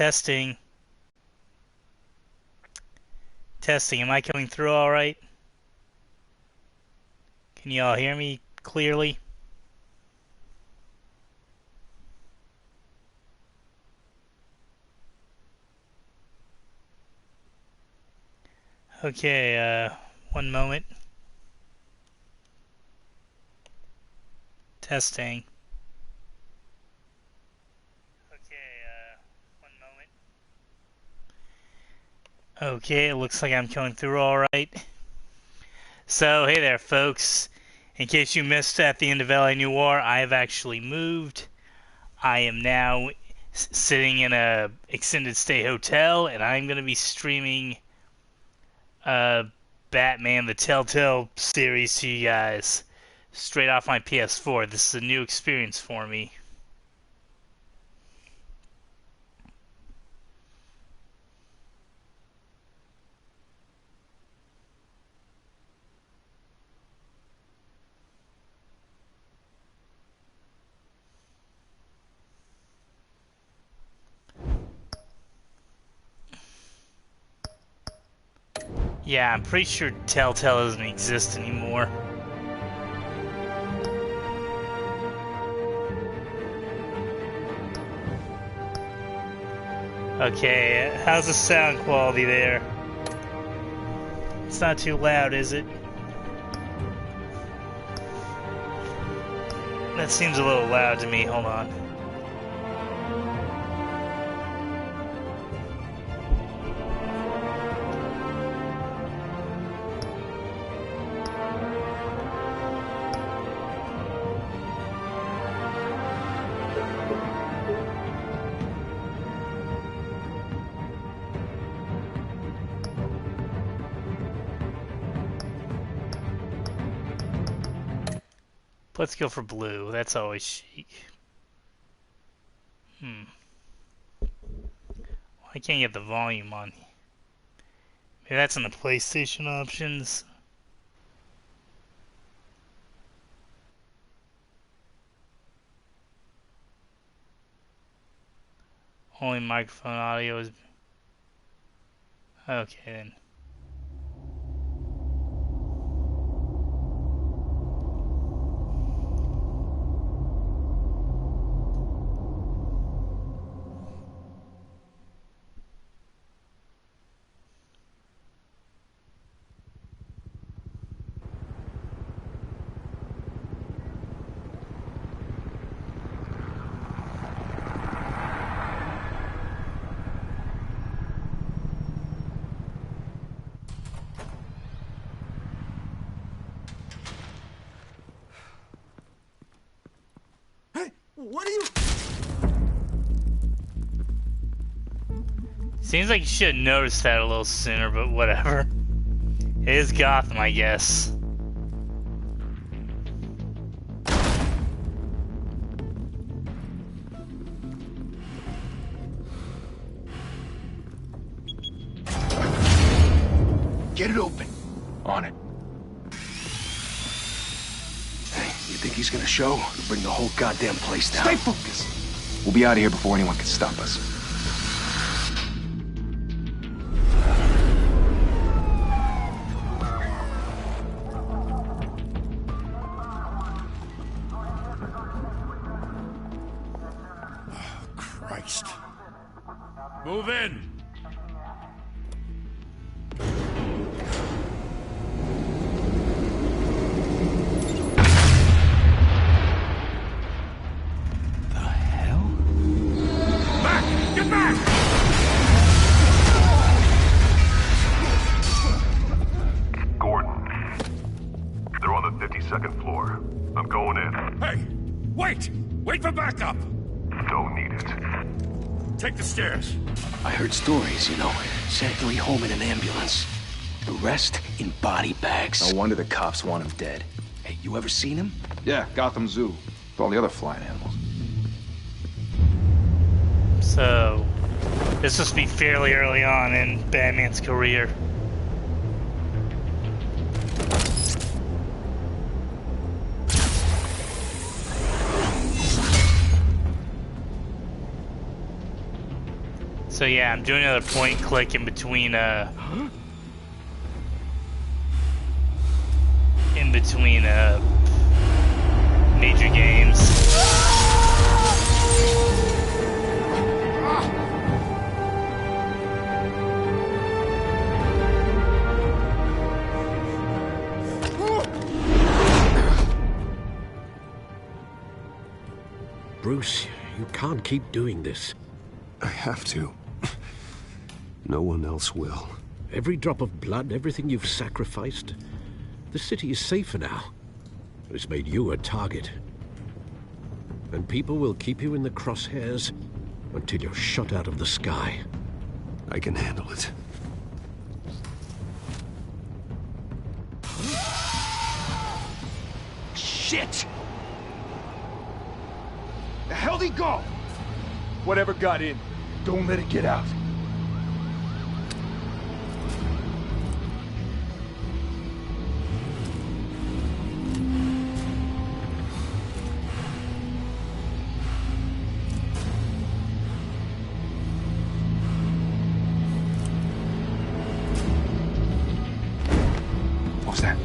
Testing. Testing. Am I coming through all right? Can you all hear me clearly? Okay, one moment. Testing. Okay, one moment. Okay, it looks like I'm coming through all right. So, hey there, folks. In case you missed at the end of LA Noire, I have actually moved. I am now sitting in a extended stay hotel, and I'm going to be streaming Batman the Telltale series to you guys straight off my PS4. This is a new experience for me. Yeah, I'm pretty sure Telltale doesn't exist anymore. Okay, how's the sound quality there? It's not too loud, is it? That seems a little loud to me. Hold on. Let's go for blue. That's always chic. Why can't you get the volume on? Maybe that's in the PlayStation options. Only microphone audio is... Okay then. What are you... Seems like you should have noticed that a little sooner, but whatever. It is Gotham, I guess. Get it open. On it. Hey, you think he's gonna show? Bring the whole goddamn place down. Stay focused. We'll be out of here before anyone can stop us. Oh, Christ. Move in. Second floor. I'm going in. Hey! Wait! Wait for backup! Don't need it. Take the stairs. I heard stories, you know. Sent Lee home in an ambulance. The rest in body bags. No wonder the cops want him dead. Hey, you ever seen him? Yeah, Gotham Zoo. With all the other flying animals. So, this must be fairly early on in Batman's career. So yeah, I'm doing another point and click in between major games. Bruce, you can't keep doing this. I have to. No one else will. Every drop of blood, everything you've sacrificed. The city is safer now. It's made you a target. And people will keep you in the crosshairs until you're shot out of the sky. I can handle it. Shit! The hell'd he go? Whatever got in, don't let it get out. What was that?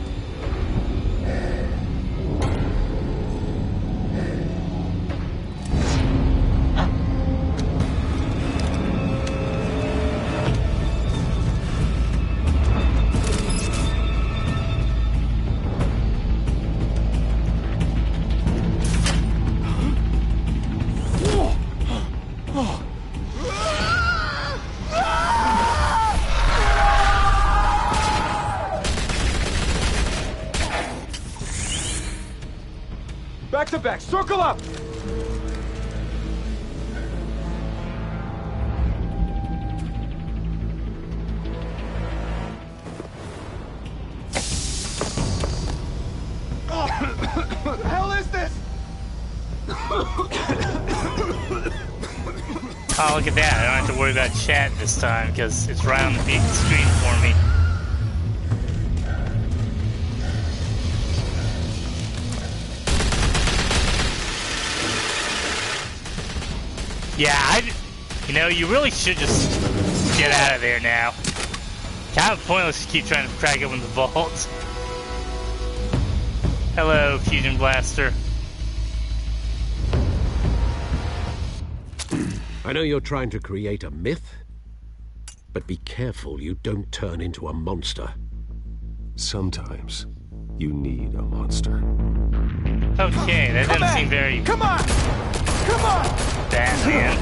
Back to back, circle up! What the hell is this? Oh, look at that. I don't have to worry about chat this time because it's right on the big screen for me. Yeah, you really should just get out of there now. Kind of pointless to keep trying to crack open the vault. Hello, Fusion Blaster. I know you're trying to create a myth, but be careful you don't turn into a monster. Sometimes you need a monster. Okay, that doesn't seem very... Come on! Come on! Batman.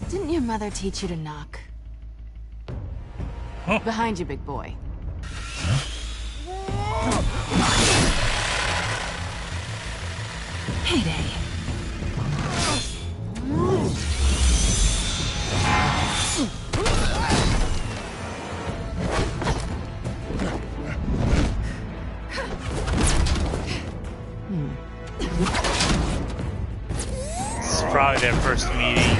Didn't your mother teach you to knock? Huh? Behind you, big boy. Payday. This is probably their first meeting.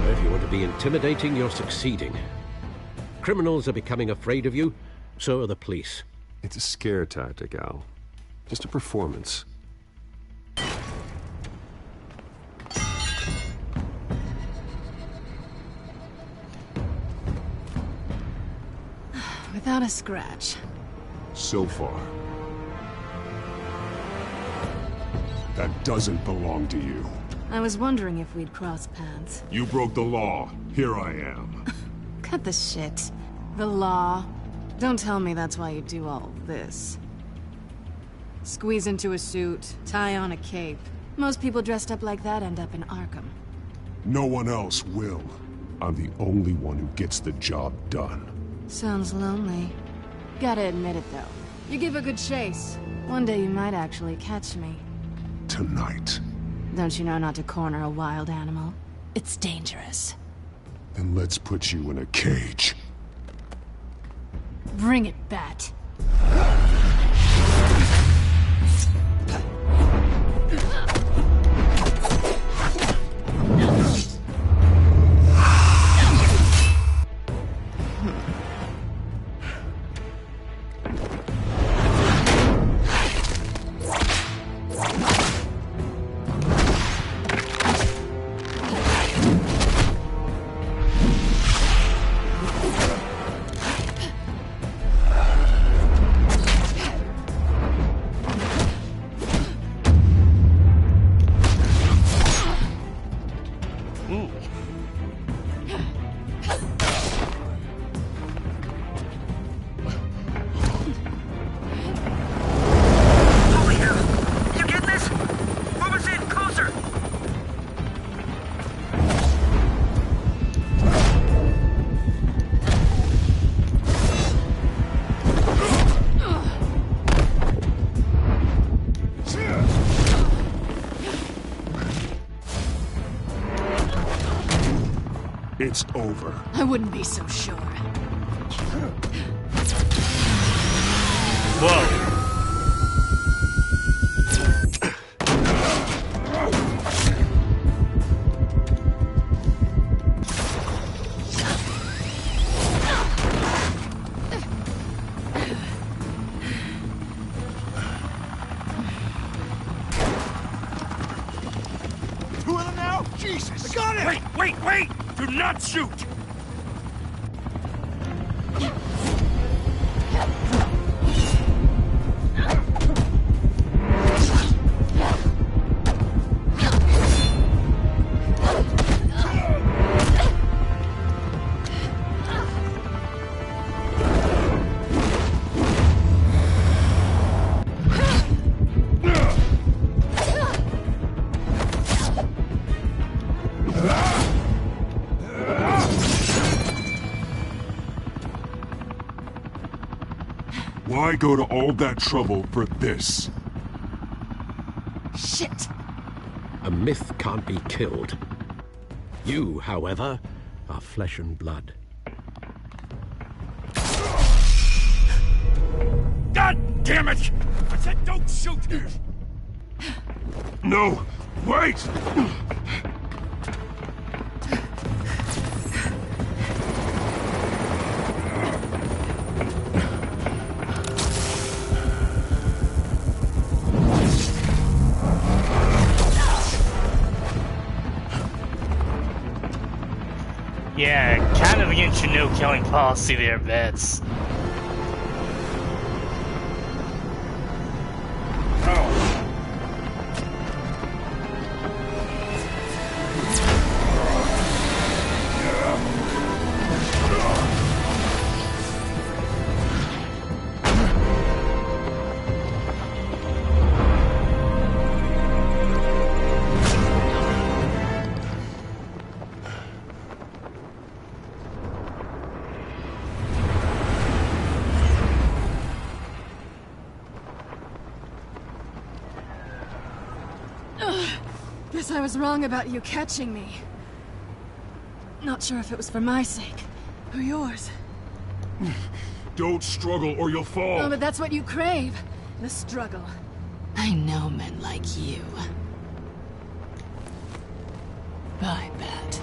If you want to be intimidating, you're succeeding. Criminals are becoming afraid of you, so are the police. It's a scare tactic, Al. Just a performance. Without a scratch. So far. That doesn't belong to you. I was wondering if we'd cross paths. You broke the law. Here I am. Cut the shit. The law. Don't tell me that's why you do all this. Squeeze into a suit, tie on a cape. Most people dressed up like that end up in Arkham. No one else will. I'm the only one who gets the job done. Sounds lonely. Gotta admit it, though. You give a good chase. One day you might actually catch me. Tonight. Don't you know not to corner a wild animal? It's dangerous. Then let's put you in a cage. Bring it, Bat. It's over. I wouldn't be so sure. Whoa. Two of them now? Jesus! I got it! Wait! Do not shoot! Why go to all that trouble for this? Shit! A myth can't be killed. You, however, are flesh and blood. God damn it! I said don't shoot! No! Wait! Yeah, kind of against your no-killing policy there, Vets. Guess I was wrong about you catching me. Not sure if it was for my sake, or yours. Don't struggle or you'll fall! Oh, but that's what you crave. The struggle. I know men like you. Bye, Bat.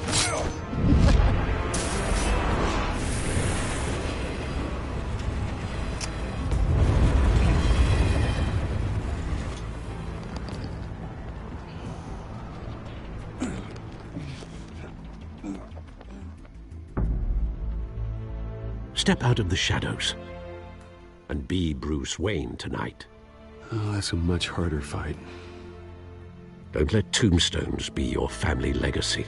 step out of the shadows and be Bruce Wayne tonight. Oh, that's a much harder fight. Don't let tombstones be your family legacy.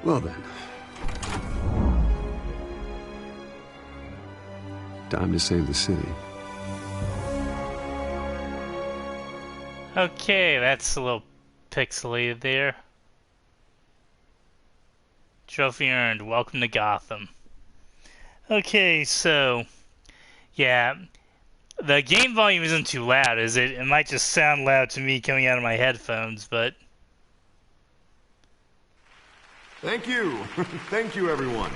Well then. Time to save the city. Okay, that's a little pixelated there. Trophy earned. Welcome to Gotham. Okay, so yeah, the game volume isn't too loud, is it? It might just sound loud to me coming out of my headphones, but Thank you. Thank you, everyone.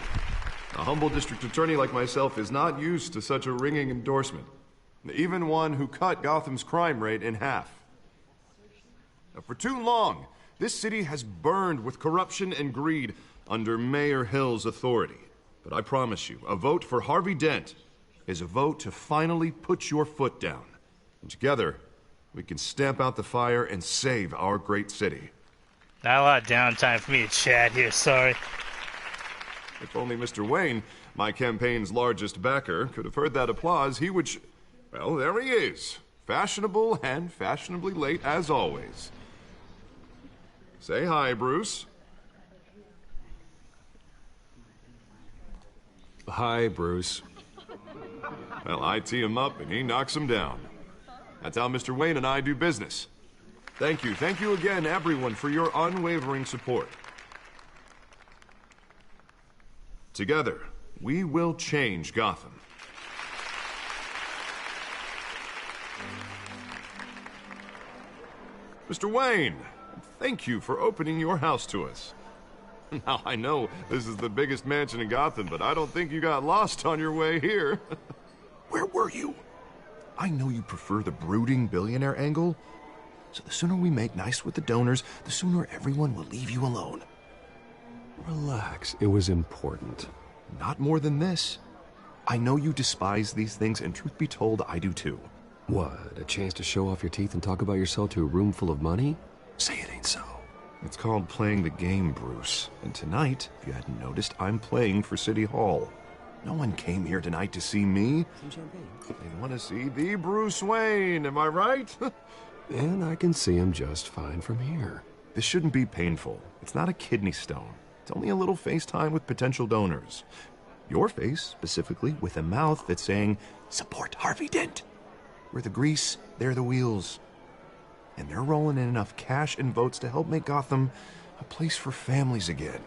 A humble district attorney like myself is not used to such a ringing endorsement. Even one who cut Gotham's crime rate in half. Now, for too long, this city has burned with corruption and greed under Mayor Hill's authority. But I promise you, a vote for Harvey Dent is a vote to finally put your foot down. And together, we can stamp out the fire and save our great city. not a lot of downtime for me to chat here, sorry. If only Mr. Wayne, my campaign's largest backer, could have heard that applause, he would well, there he is. Fashionable and fashionably late as always. Say hi, Bruce. Hi, Bruce. Well, I tee him up and he knocks him down. That's how Mr. Wayne and I do business. Thank you again, everyone, for your unwavering support. Together, we will change Gotham. Mr. Wayne, thank you for opening your house to us. Now, I know this is the biggest mansion in Gotham, but I don't think you got lost on your way here. Where were you? I know you prefer the brooding billionaire angle, so the sooner we make nice with the donors, the sooner everyone will leave you alone. Relax, it was important. Not more than this. I know you despise these things, and truth be told, I do too. What, a chance to show off your teeth and talk about yourself to a room full of money? Say it ain't so. It's called playing the game, Bruce. And tonight, if you hadn't noticed, I'm playing for City Hall. No one came here tonight to see me. They want to see the Bruce Wayne, am I right? And I can see him just fine from here. This shouldn't be painful. It's not a kidney stone. It's only a little FaceTime with potential donors. Your face, specifically, with a mouth that's saying, support Harvey Dent. We're the grease, they're the wheels. And they're rolling in enough cash and votes to help make Gotham a place for families again.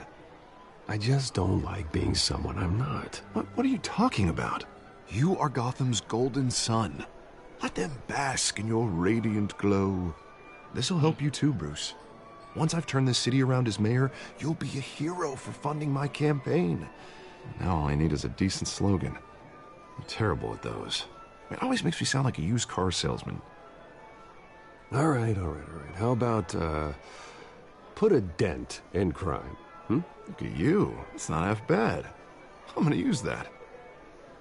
I just don't like being someone I'm not. What are you talking about? You are Gotham's golden sun. Let them bask in your radiant glow. This'll help you too, Bruce. Once I've turned this city around as mayor, you'll be a hero for funding my campaign. Now all I need is a decent slogan. I'm terrible at those. It always makes me sound like a used car salesman. All right. How about, put a dent in crime, Look at you. It's not half bad. I'm gonna use that.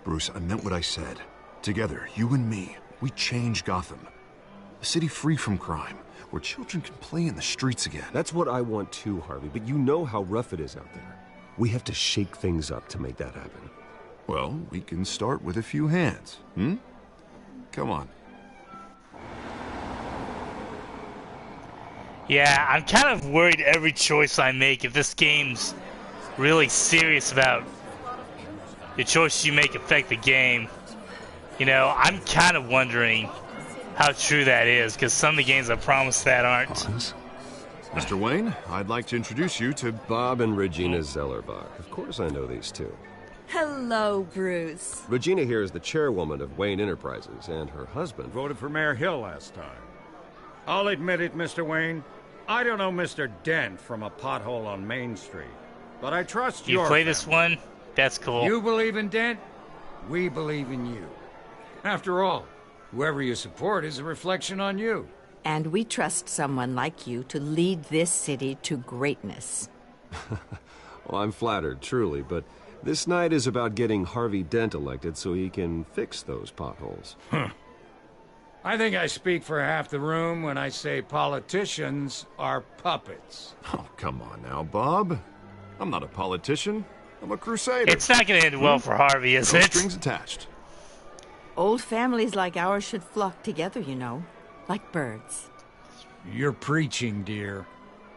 Bruce, I meant what I said. Together, you and me, we change Gotham. A city free from crime, where children can play in the streets again. That's what I want too, Harvey, but you know how rough it is out there. We have to shake things up to make that happen. Well, we can start with a few hands, Come on. Yeah, I'm kind of worried every choice I make, if this game's really serious about the choices you make affect the game. You know, I'm kind of wondering how true that is, because some of the games I promised that aren't. Mr. Wayne, I'd like to introduce you to Bob and Regina Zellerbach. Of course I know these two. Hello, Bruce. Regina here is the chairwoman of Wayne Enterprises, and her husband Voted for Mayor Hill last time. I'll admit it, Mr. Wayne. I don't know Mr. Dent from a pothole on Main Street, but I trust You your play family. this one? That's cool. You believe in Dent? We believe in you. After all, whoever you support is a reflection on you. And we trust someone like you to lead this city to greatness. Well, I'm flattered, truly, but this night is about getting Harvey Dent elected so he can fix those potholes. I think I speak for half the room when I say politicians are puppets. Oh, come on now, Bob. I'm not a politician. I'm a crusader. It's not going to end well for Harvey, is No it? strings attached. Old families like ours should flock together, you know, like birds. You're preaching, dear.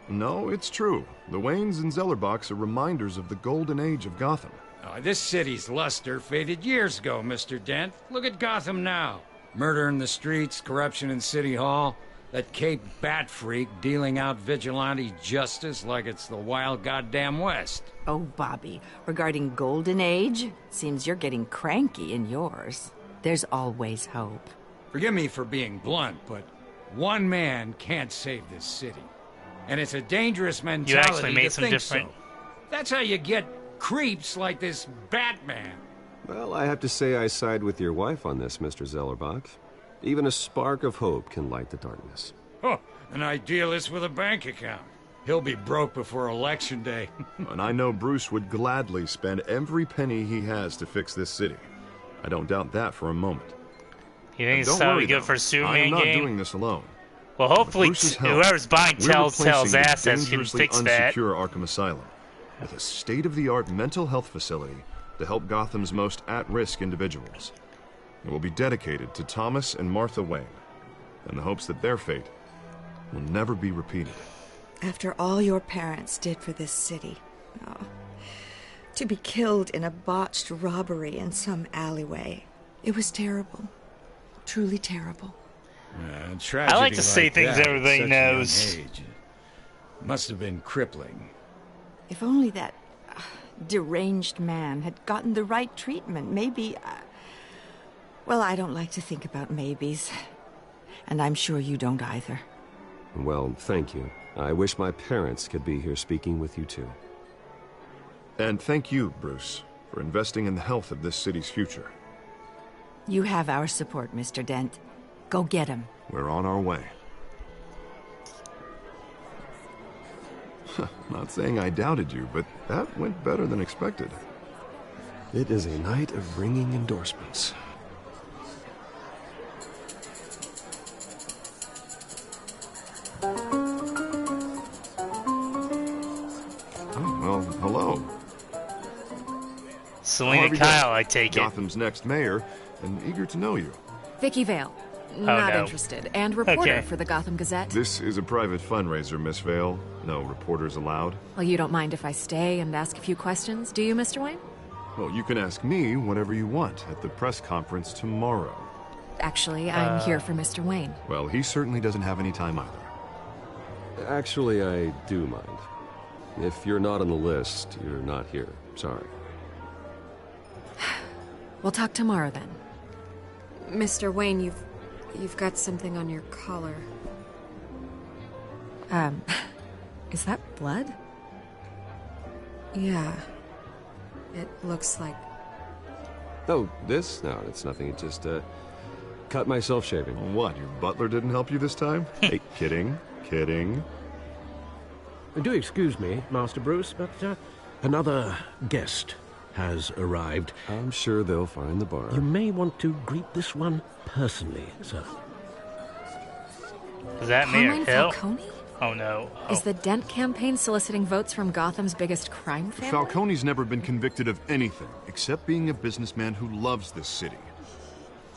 No, it's true. The Waynes and Zellerbachs are reminders of the golden age of Gotham. This city's luster faded years ago, Mr. Dent. Look at Gotham now. Murder in the streets, corruption in City Hall, that Cape Bat freak dealing out vigilante justice like it's the wild goddamn West. Oh, Bobby, regarding Golden Age, seems you're getting cranky in yours. There's always hope. Forgive me for being blunt, but one man can't save this city. And it's a dangerous mentality You actually made to some think different... so. That's how you get creeps like this Batman. Well, I have to say I side with your wife on this, Mr. Zellerbach. Even a spark of hope can light the darkness. Oh, an idealist with a bank account. He'll be broke before Election Day. And I know Bruce would gladly spend every penny he has to fix this city. I don't doubt that for a moment. You think And it's don't worry, so good though. for a I Superman am not game? doing this alone. Well, hopefully With Bruce's help, whoever's buying we're Telltale's replacing the assets can dangerously fix that. unsecure Arkham Asylum with a state-of-the-art mental health facility to help Gotham's most at-risk individuals. It will be dedicated to Thomas and Martha Wayne, in the hopes that their fate will never be repeated. After all your parents did for this city, to be killed in a botched robbery in some alleyway, it was terrible. Truly terrible. Tragedy I like to say things that everybody at such a young knows. age must have been crippling. If only that deranged man had gotten the right treatment, maybe... well, I don't like to think about maybes. And I'm sure you don't either. Well, thank you. I wish my parents could be here speaking with you too. And thank you, Bruce, for investing in the health of this city's future. You have our support, Mr. Dent. Go get him. We're on our way. Not saying I doubted you, but that went better than expected. It is a night of ringing endorsements. Oh, well, hello. Selena Harvey Kyle, Dent, I take it. Gotham's next mayor, and eager to know you. Vicky Vale. Not no. interested. And reporter Okay. for the Gotham Gazette. This is a private fundraiser, Miss Vale. No reporters allowed. Well, you don't mind if I stay and ask a few questions, do you, Mr. Wayne? Well, you can ask me whatever you want at the press conference tomorrow. Actually, I'm here for Mr. Wayne. Well, he certainly doesn't have any time either. Actually, I do mind. If you're not on the list, you're not here. Sorry. We'll talk tomorrow then. Mr. Wayne, you've got something on your collar. Is that blood? Yeah. It looks like... Oh, this? No, it's nothing. It just, cut myself shaving. What, your butler didn't help you this time? Hey, kidding. Do excuse me, Master Bruce, but another guest has arrived. I'm sure they'll find the bar. You may want to greet this one personally, sir. Is that Mayor Carmine Hill? Falcone? Oh no. Oh. Is the Dent campaign soliciting votes from Gotham's biggest crime family? Falcone's never been convicted of anything except being a businessman who loves this city.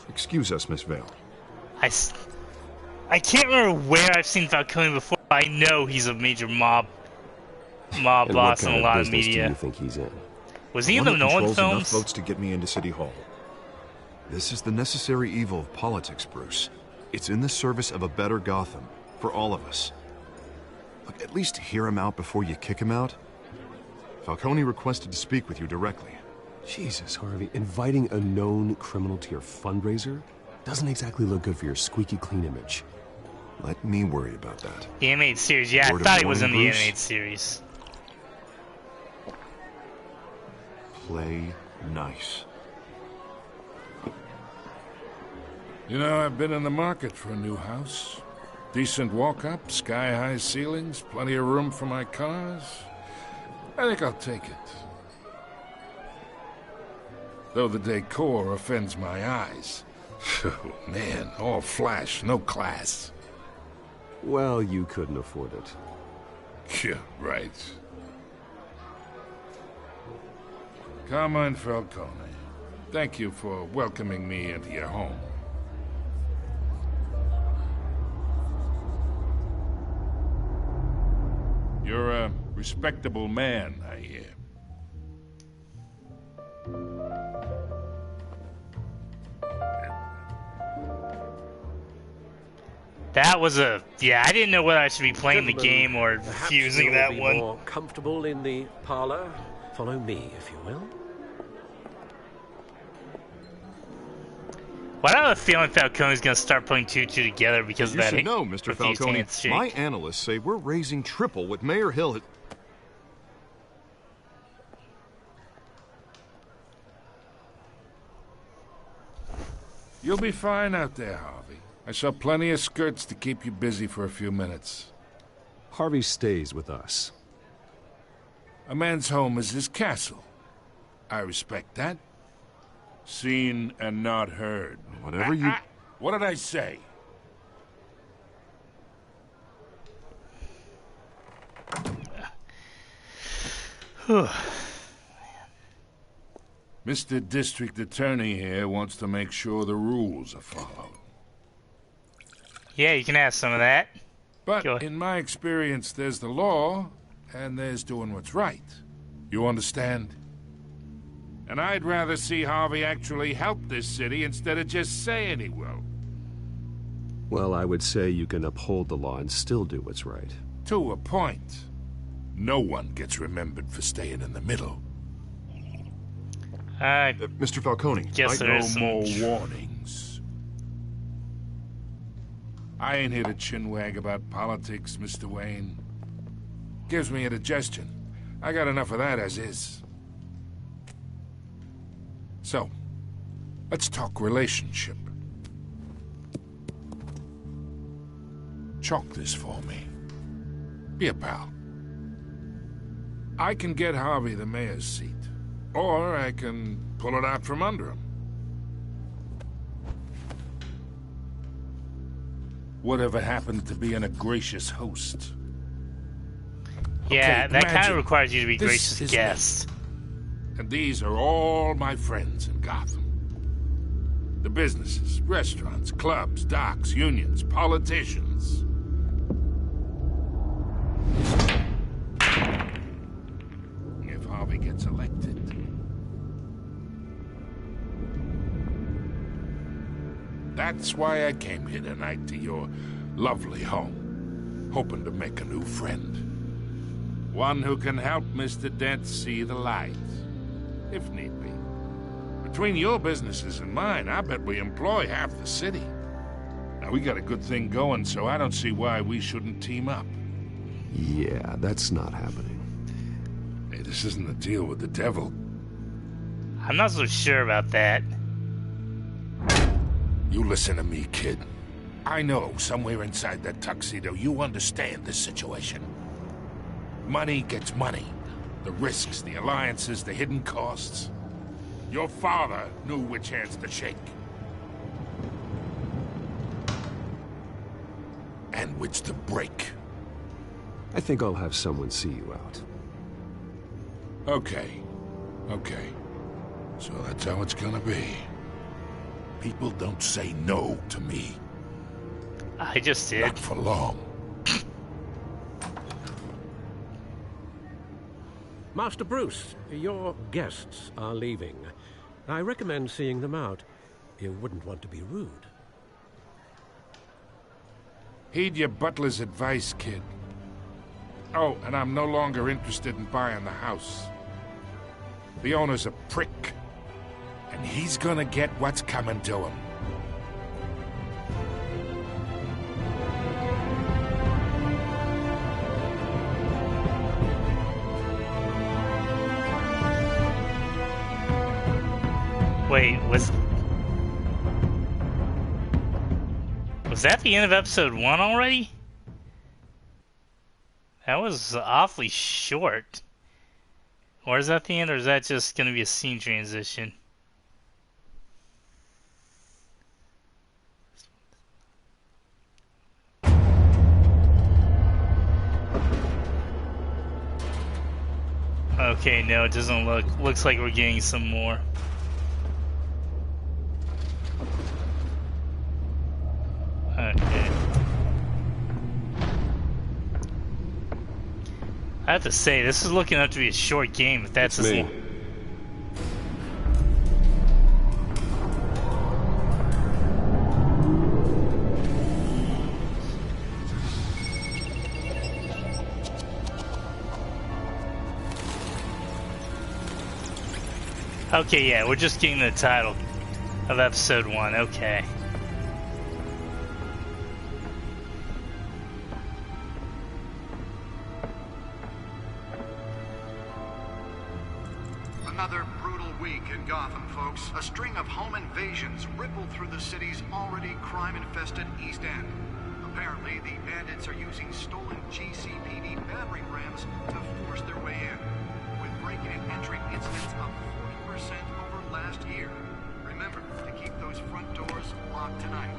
Excuse us, Miss Vale. I can't remember where I've seen Falcone before. I know he's a major mob And boss what in kind a lot of business do media. you think he's in? Was he in One the that Nolan controls enough films? votes to get me into City Hall. This is the necessary evil of politics, Bruce. It's in the service of a better Gotham, for all of us. Look, at least hear him out before you kick him out. Falcone requested to speak with you directly. Jesus, Harvey, inviting a known criminal to your fundraiser doesn't exactly look good for your squeaky clean image. Let me worry about that. The animated series. Yeah, I Word of thought he was in warning, the Bruce? animated series. Play nice. You know, I've been in the market for a new house. Decent walk-up, sky-high ceilings, plenty of room for my cars. I think I'll take it. Though the decor offends my eyes. Oh, man, all flash, no class. Well, you couldn't afford it. Yeah, right. Carmine Falcone, thank you for welcoming me into your home. You're a respectable man, I hear. That was a... Yeah, I didn't know whether I should be playing the game or using that one. More comfortable in the parlor. Follow me, if you will. Well, I have a feeling Falcone's going to start putting 2-2 together because of You that. should know, Mr. Falcone, my analysts say we're raising triple what Mayor Hill had... You'll be fine out there, Harvey. I saw plenty of skirts to keep you busy for a few minutes. Harvey stays with us. A man's home is his castle. I respect that. Seen and not heard. Whatever you... What did I say? Mr. District Attorney here wants to make sure the rules are followed. Yeah, you can have some of that. But in my experience, there's the law, and there's doing what's right. You understand? And I'd rather see Harvey actually help this city instead of just saying he will. Well, I would say you can uphold the law and still do what's right. To a point. No one gets remembered for staying in the middle. Mr. Falcone, guess no more warnings. I ain't here to chinwag about politics, Mr. Wayne. Gives me indigestion. I got enough of that as is. So, let's talk relationship. Chalk this for me. Be a pal. I can get Harvey the mayor's seat, or I can pull it out from under him. Whatever happened to being a gracious host? Yeah, Okay, that kind imagine of requires you to be this gracious is guest. me. And these are all my friends in Gotham. The businesses, restaurants, clubs, docks, unions, politicians. If Harvey gets elected, that's why I came here tonight to your lovely home, hoping to make a new friend. One who can help Mr. Dent see the light, if need be. Between your businesses and mine, I bet we employ half the city. Now, we got a good thing going, so I don't see why we shouldn't team up. Yeah, that's not happening. Hey, this isn't a deal with the devil. I'm not so sure about that. You listen to me, kid. I know somewhere inside that tuxedo you understand this situation. Money gets money. The risks, the alliances, the hidden costs. Your father knew which hands to shake. And which to break. I think I'll have someone see you out. Okay. So that's how it's gonna be. People don't say no to me. I just did. Not for long. Master Bruce, your guests are leaving. I recommend seeing them out. You wouldn't want to be rude. Heed your butler's advice, kid. Oh, and I'm no longer interested in buying the house. The owner's a prick. And he's gonna get what's coming to him. Wait, was that the end of episode 1 already? That was awfully short. Or is that the end, or is that just going to be a scene transition? Okay, no, it doesn't look. Looks like we're getting some more. Okay. I have to say, this is looking up to be a short game. If that's me. Okay, yeah, we're just getting the title of episode 1. Okay. Another brutal week in Gotham, folks. A string of home invasions rippled through the city's already crime-infested East End. Apparently, the bandits are using stolen GCPD battering rams to force their way in, with breaking and entering incidents up 40% over last year. Remember to keep those front doors locked tonight.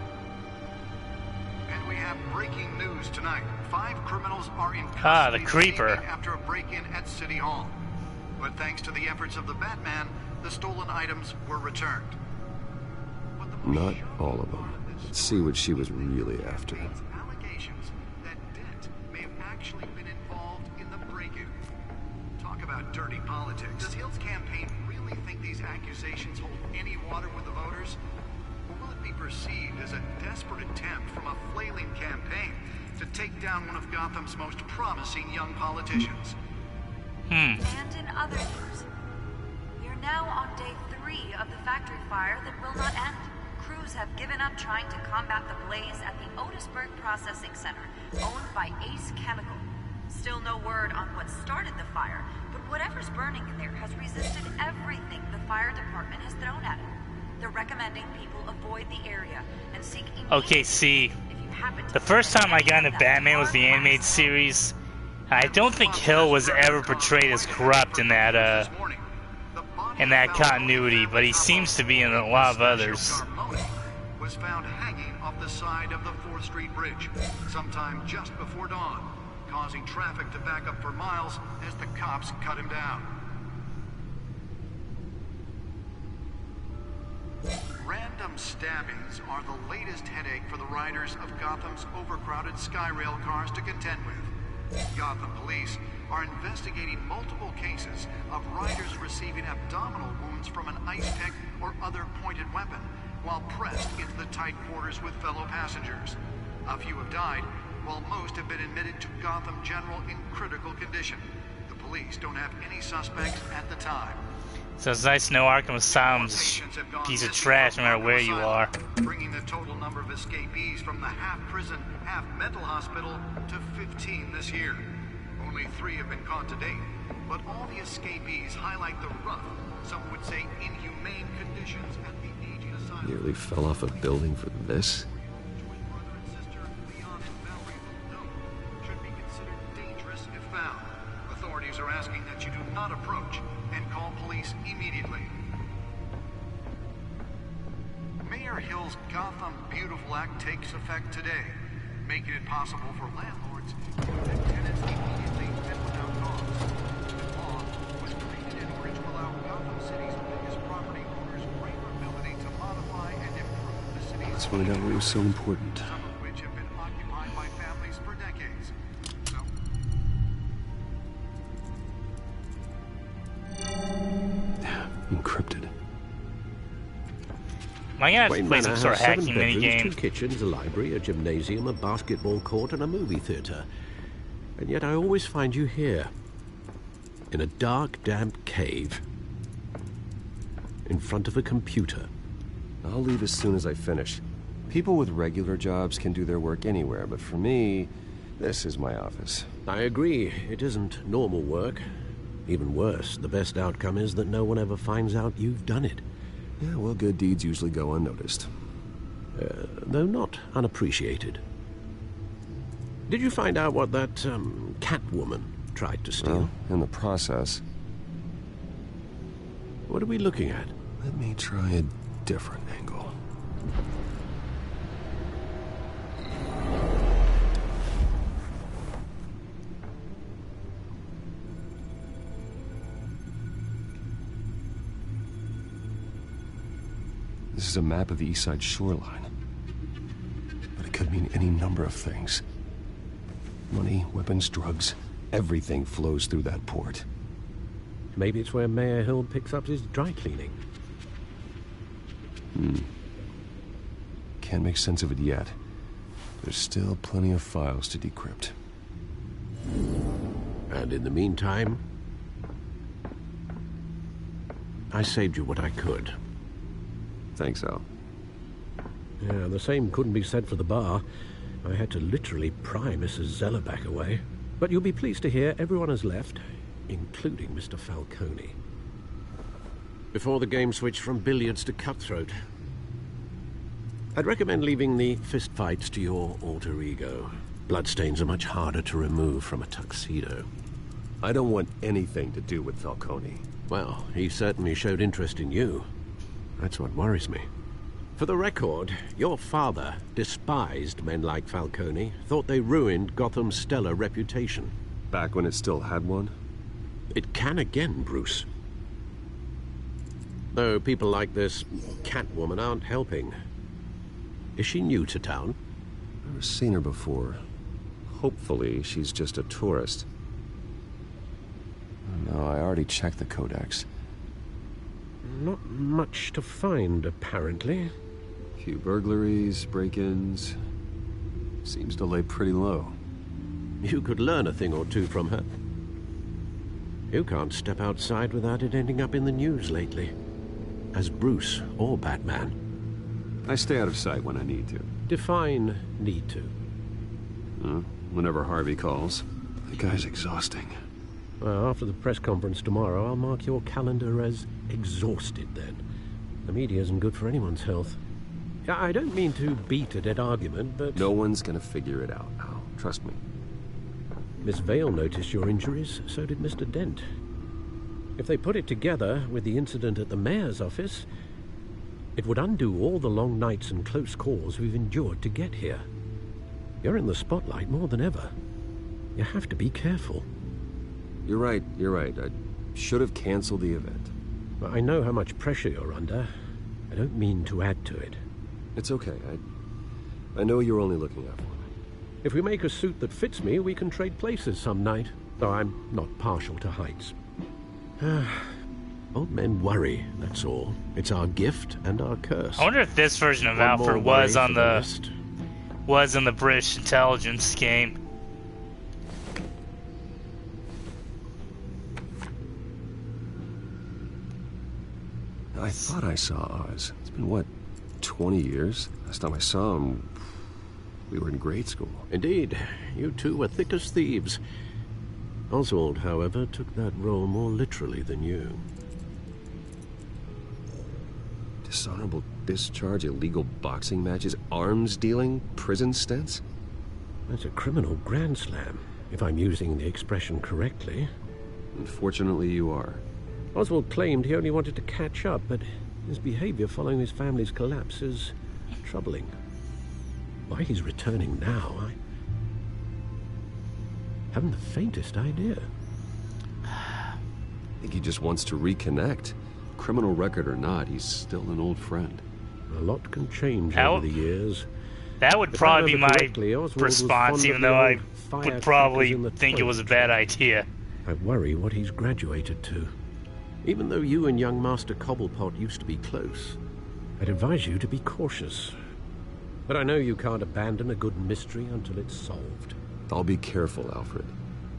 And we have breaking news tonight. 5 criminals are in custody the creeper. after a break-in at City Hall. But thanks to the efforts of the Batman, the stolen items were returned. Not all of them. Let's see what she was really after. Allegations that Dent may have actually been involved in the break-in. Talk about dirty politics. Does Hill's campaign really think these accusations hold any water with the voters? Or will it be perceived as a desperate attempt from a flailing campaign to take down one of Gotham's most promising young politicians? And in other news, we are now on day 3 of the factory fire that will not end. Crews have given up trying to combat the blaze at the Otisburg Processing Center, owned by Ace Chemical. Still no word on what started the fire, but whatever's burning in there has resisted everything the fire department has thrown at it. They're recommending people avoid the area and seek immediate. Okay, see, the first time I got into Batman was the animated series. I don't think Hill was ever portrayed as corrupt in that continuity, but he seems to be in a lot of others. Was found hanging off the side of the 4th Street Bridge sometime just before dawn, causing traffic to back up for miles as the cops cut him down. Random stabbings are the latest headache for the riders of Gotham's overcrowded Skyrail cars to contend with. Gotham police are investigating multiple cases of riders receiving abdominal wounds from an ice pick or other pointed weapon while pressed into the tight quarters with fellow passengers. A few have died, while most have been admitted to Gotham General in critical condition. The police don't have any suspects at the time. So it's nice to know Arkham Asylum's a piece of trash no matter where you are. Bringing the total number of escapees from the half-prison, half-mental hospital to 15 this year. Only 3 have been caught to date, but all the escapees highlight the rough, some would say inhumane conditions at the aging asylum. Nearly fell off a building for this? Twin brother and sister Leon and Valerie Muldoon should be considered dangerous if found. Authorities are asking that you do not approach and call police immediately. Mayor Hill's Gotham Beautiful Act takes effect today, making it possible for landlords to evict tenants immediately and without cause. The law was created in order to allow Gotham City's biggest property owners greater ability to modify and improve the city's Let's find out what was so important. some of which have been occupied by families for decades. So Encrypted. Am I gonna have to Wayne play Manor some has sort of 7 hacking bedrooms, 2 minigame? kitchens, a library, a gymnasium, a basketball court, and a movie theatre. And yet I always find you here, in a dark, damp cave, in front of a computer. I'll leave as soon as I finish. People with regular jobs can do their work anywhere, but for me, this is my office. I agree, it isn't normal work. Even worse, the best outcome is that no one ever finds out you've done it. Yeah, well, good deeds usually go unnoticed. Though not unappreciated. Did you find out what that, Catwoman tried to steal? Well, in the process. What are we looking at? Let me try a different angle. This is a map of the east side shoreline. But it could mean any number of things. Money, weapons, drugs, everything flows through that port. Maybe it's where Mayor Hill picks up his dry cleaning. Can't make sense of it yet. There's still plenty of files to decrypt. And in the meantime, I saved you what I could. Thanks, Al. Yeah, the same couldn't be said for the bar. I had to literally pry Mrs. Zellerback away. But you'll be pleased to hear everyone has left, including Mr. Falcone. Before the game switched from billiards to cutthroat. I'd recommend leaving the fistfights to your alter ego. Bloodstains are much harder to remove from a tuxedo. I don't want anything to do with Falcone. Well, he certainly showed interest in you. That's what worries me. For the record, your father despised men like Falcone, thought they ruined Gotham's stellar reputation. Back when it still had one? It can again, Bruce. Though people like this Catwoman aren't helping. Is she new to town? Never seen her before. Hopefully, she's just a tourist. No, I already checked the codex. Not much to find, apparently. Few burglaries, break-ins. Seems to lay pretty low. You could learn a thing or two from her. You can't step outside without it ending up in the news lately. As Bruce or Batman. I stay out of sight when I need to. Define need to. Whenever Harvey calls. The guy's exhausting. Well, after the press conference tomorrow, I'll mark your calendar as exhausted then. The media isn't good for anyone's health. I don't mean to beat a dead argument, but... No one's gonna figure it out, Al. Trust me. Miss Vale noticed your injuries, so did Mr. Dent. If they put it together with the incident at the mayor's office, it would undo all the long nights and close calls we've endured to get here. You're in the spotlight more than ever. You have to be careful. You're right. I should have canceled the event. Well, I know how much pressure you're under. I don't mean to add to it. It's okay. I know you're only looking out for me. If we make a suit that fits me, we can trade places some night. Though I'm not partial to heights. Old men worry, that's all. It's our gift and our curse. I wonder if this version of Alfred was on was in the British intelligence game. I thought I saw Oz. It's been, what, 20 years? Last time I saw him, we were in grade school. Indeed. You two were thick as thieves. Oswald, however, took that role more literally than you. Dishonorable discharge, illegal boxing matches, arms dealing, prison stints? That's a criminal grand slam, if I'm using the expression correctly. Unfortunately, you are. Oswald claimed he only wanted to catch up, but his behavior following his family's collapse is troubling. Why he's returning now, I haven't the faintest idea. I think he just wants to reconnect. Criminal record or not, he's still an old friend. A lot can change over the years. That would probably be my response, even though I would probably think it was a bad idea. I worry what he's graduated to. Even though you and young Master Cobblepot used to be close, I'd advise you to be cautious. But I know you can't abandon a good mystery until it's solved. I'll be careful, Alfred.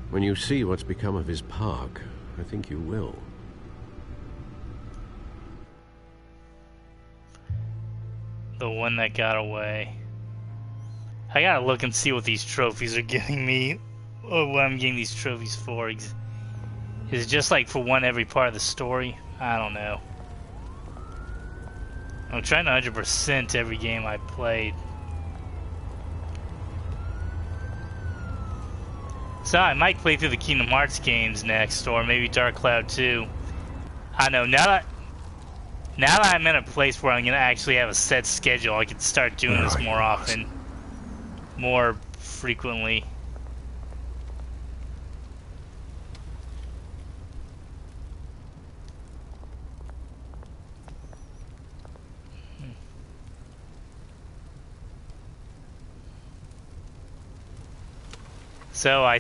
When you see what's become of his park, I think you will. The one that got away. I gotta look and see what these trophies are giving me, or what I'm getting these trophies for. Is it just like for one every part of the story? I don't know. I'm trying to 100% every game I played. So I might play through the Kingdom Hearts games next, or maybe Dark Cloud 2. I know, now that I'm in a place where I'm going to actually have a set schedule, I can start doing this more often. More frequently. So I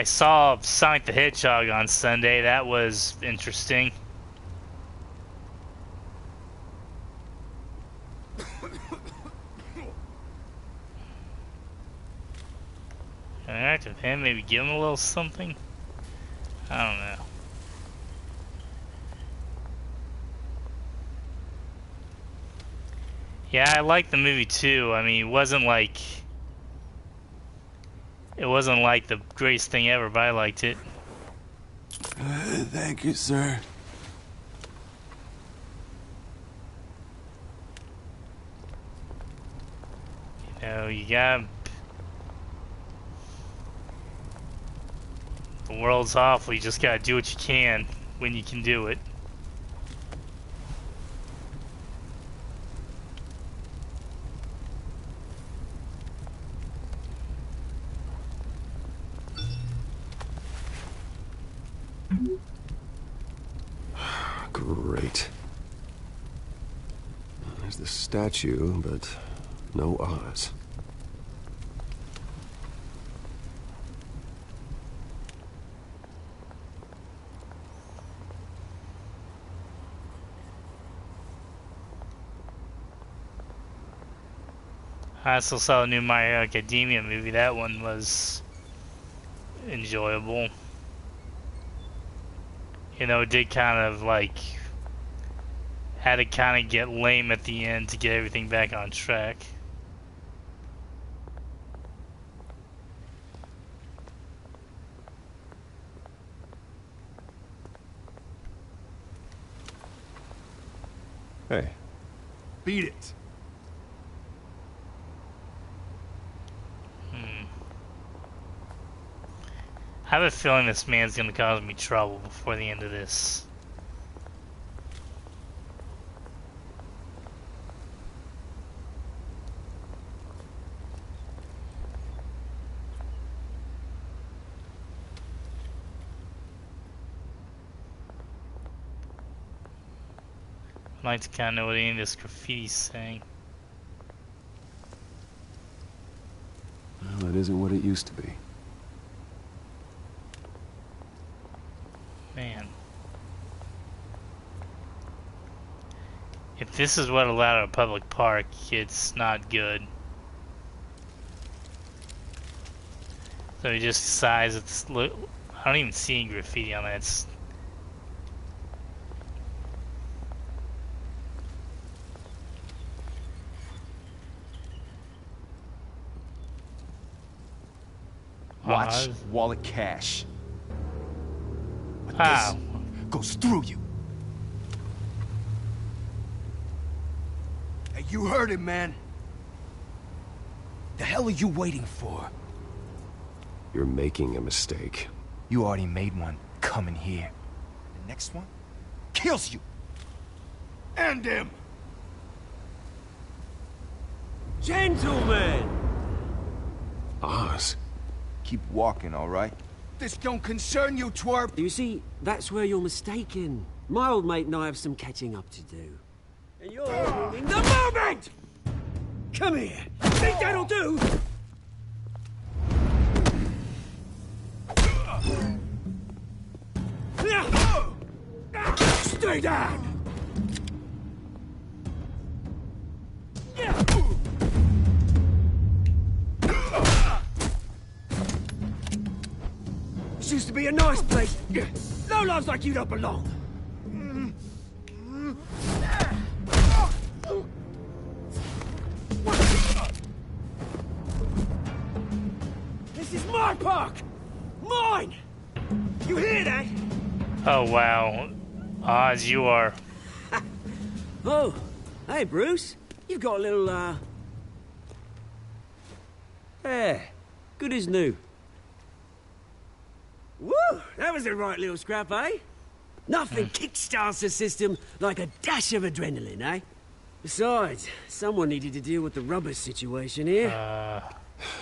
saw Sonic the Hedgehog on Sunday. That was interesting. Interact with him, maybe give him a little something. I don't know. Yeah, I liked the movie too. I mean, it wasn't like the greatest thing ever, but I liked it. Thank you, sir. You know, you got the world's awful. You just gotta do what you can when you can do it. Great. There's the statue, but no Oz. I also saw the new My Hero Academia movie. That one was enjoyable. You know, it did kind of like had to kind of get lame at the end to get everything back on track. Hey. Beat it. I have a feeling this man's gonna cause me trouble before the end of this. I'd like to kind of know what any of this graffiti's saying. Well, that isn't what it used to be. Man. If this is what allowed at a public park, it's not good. So he just decides it's... Look, I don't even see any graffiti on that. It's... Watch, wallet cash. But Wow. this goes through you. Hey, you heard it, man. The hell are you waiting for? You're making a mistake. You already made one coming here. The next one kills you. And him. Gentlemen! Oz. Keep walking, all right? This don't concern you, twerp. You see, that's where you're mistaken. My old mate and I have some catching up to do. And you're ruining the moment! Come here. Think that'll do? Stay down. This used to be a nice place. No lives like you don't belong. This is my park! Mine! You hear that? Oh, wow. Oz, you are... Oh, hey, Bruce. You've got a little, Yeah, good as new. Woo! That was a right little scrap, eh? Nothing kickstarts the system like a dash of adrenaline, eh? Besides, someone needed to deal with the rubber situation here.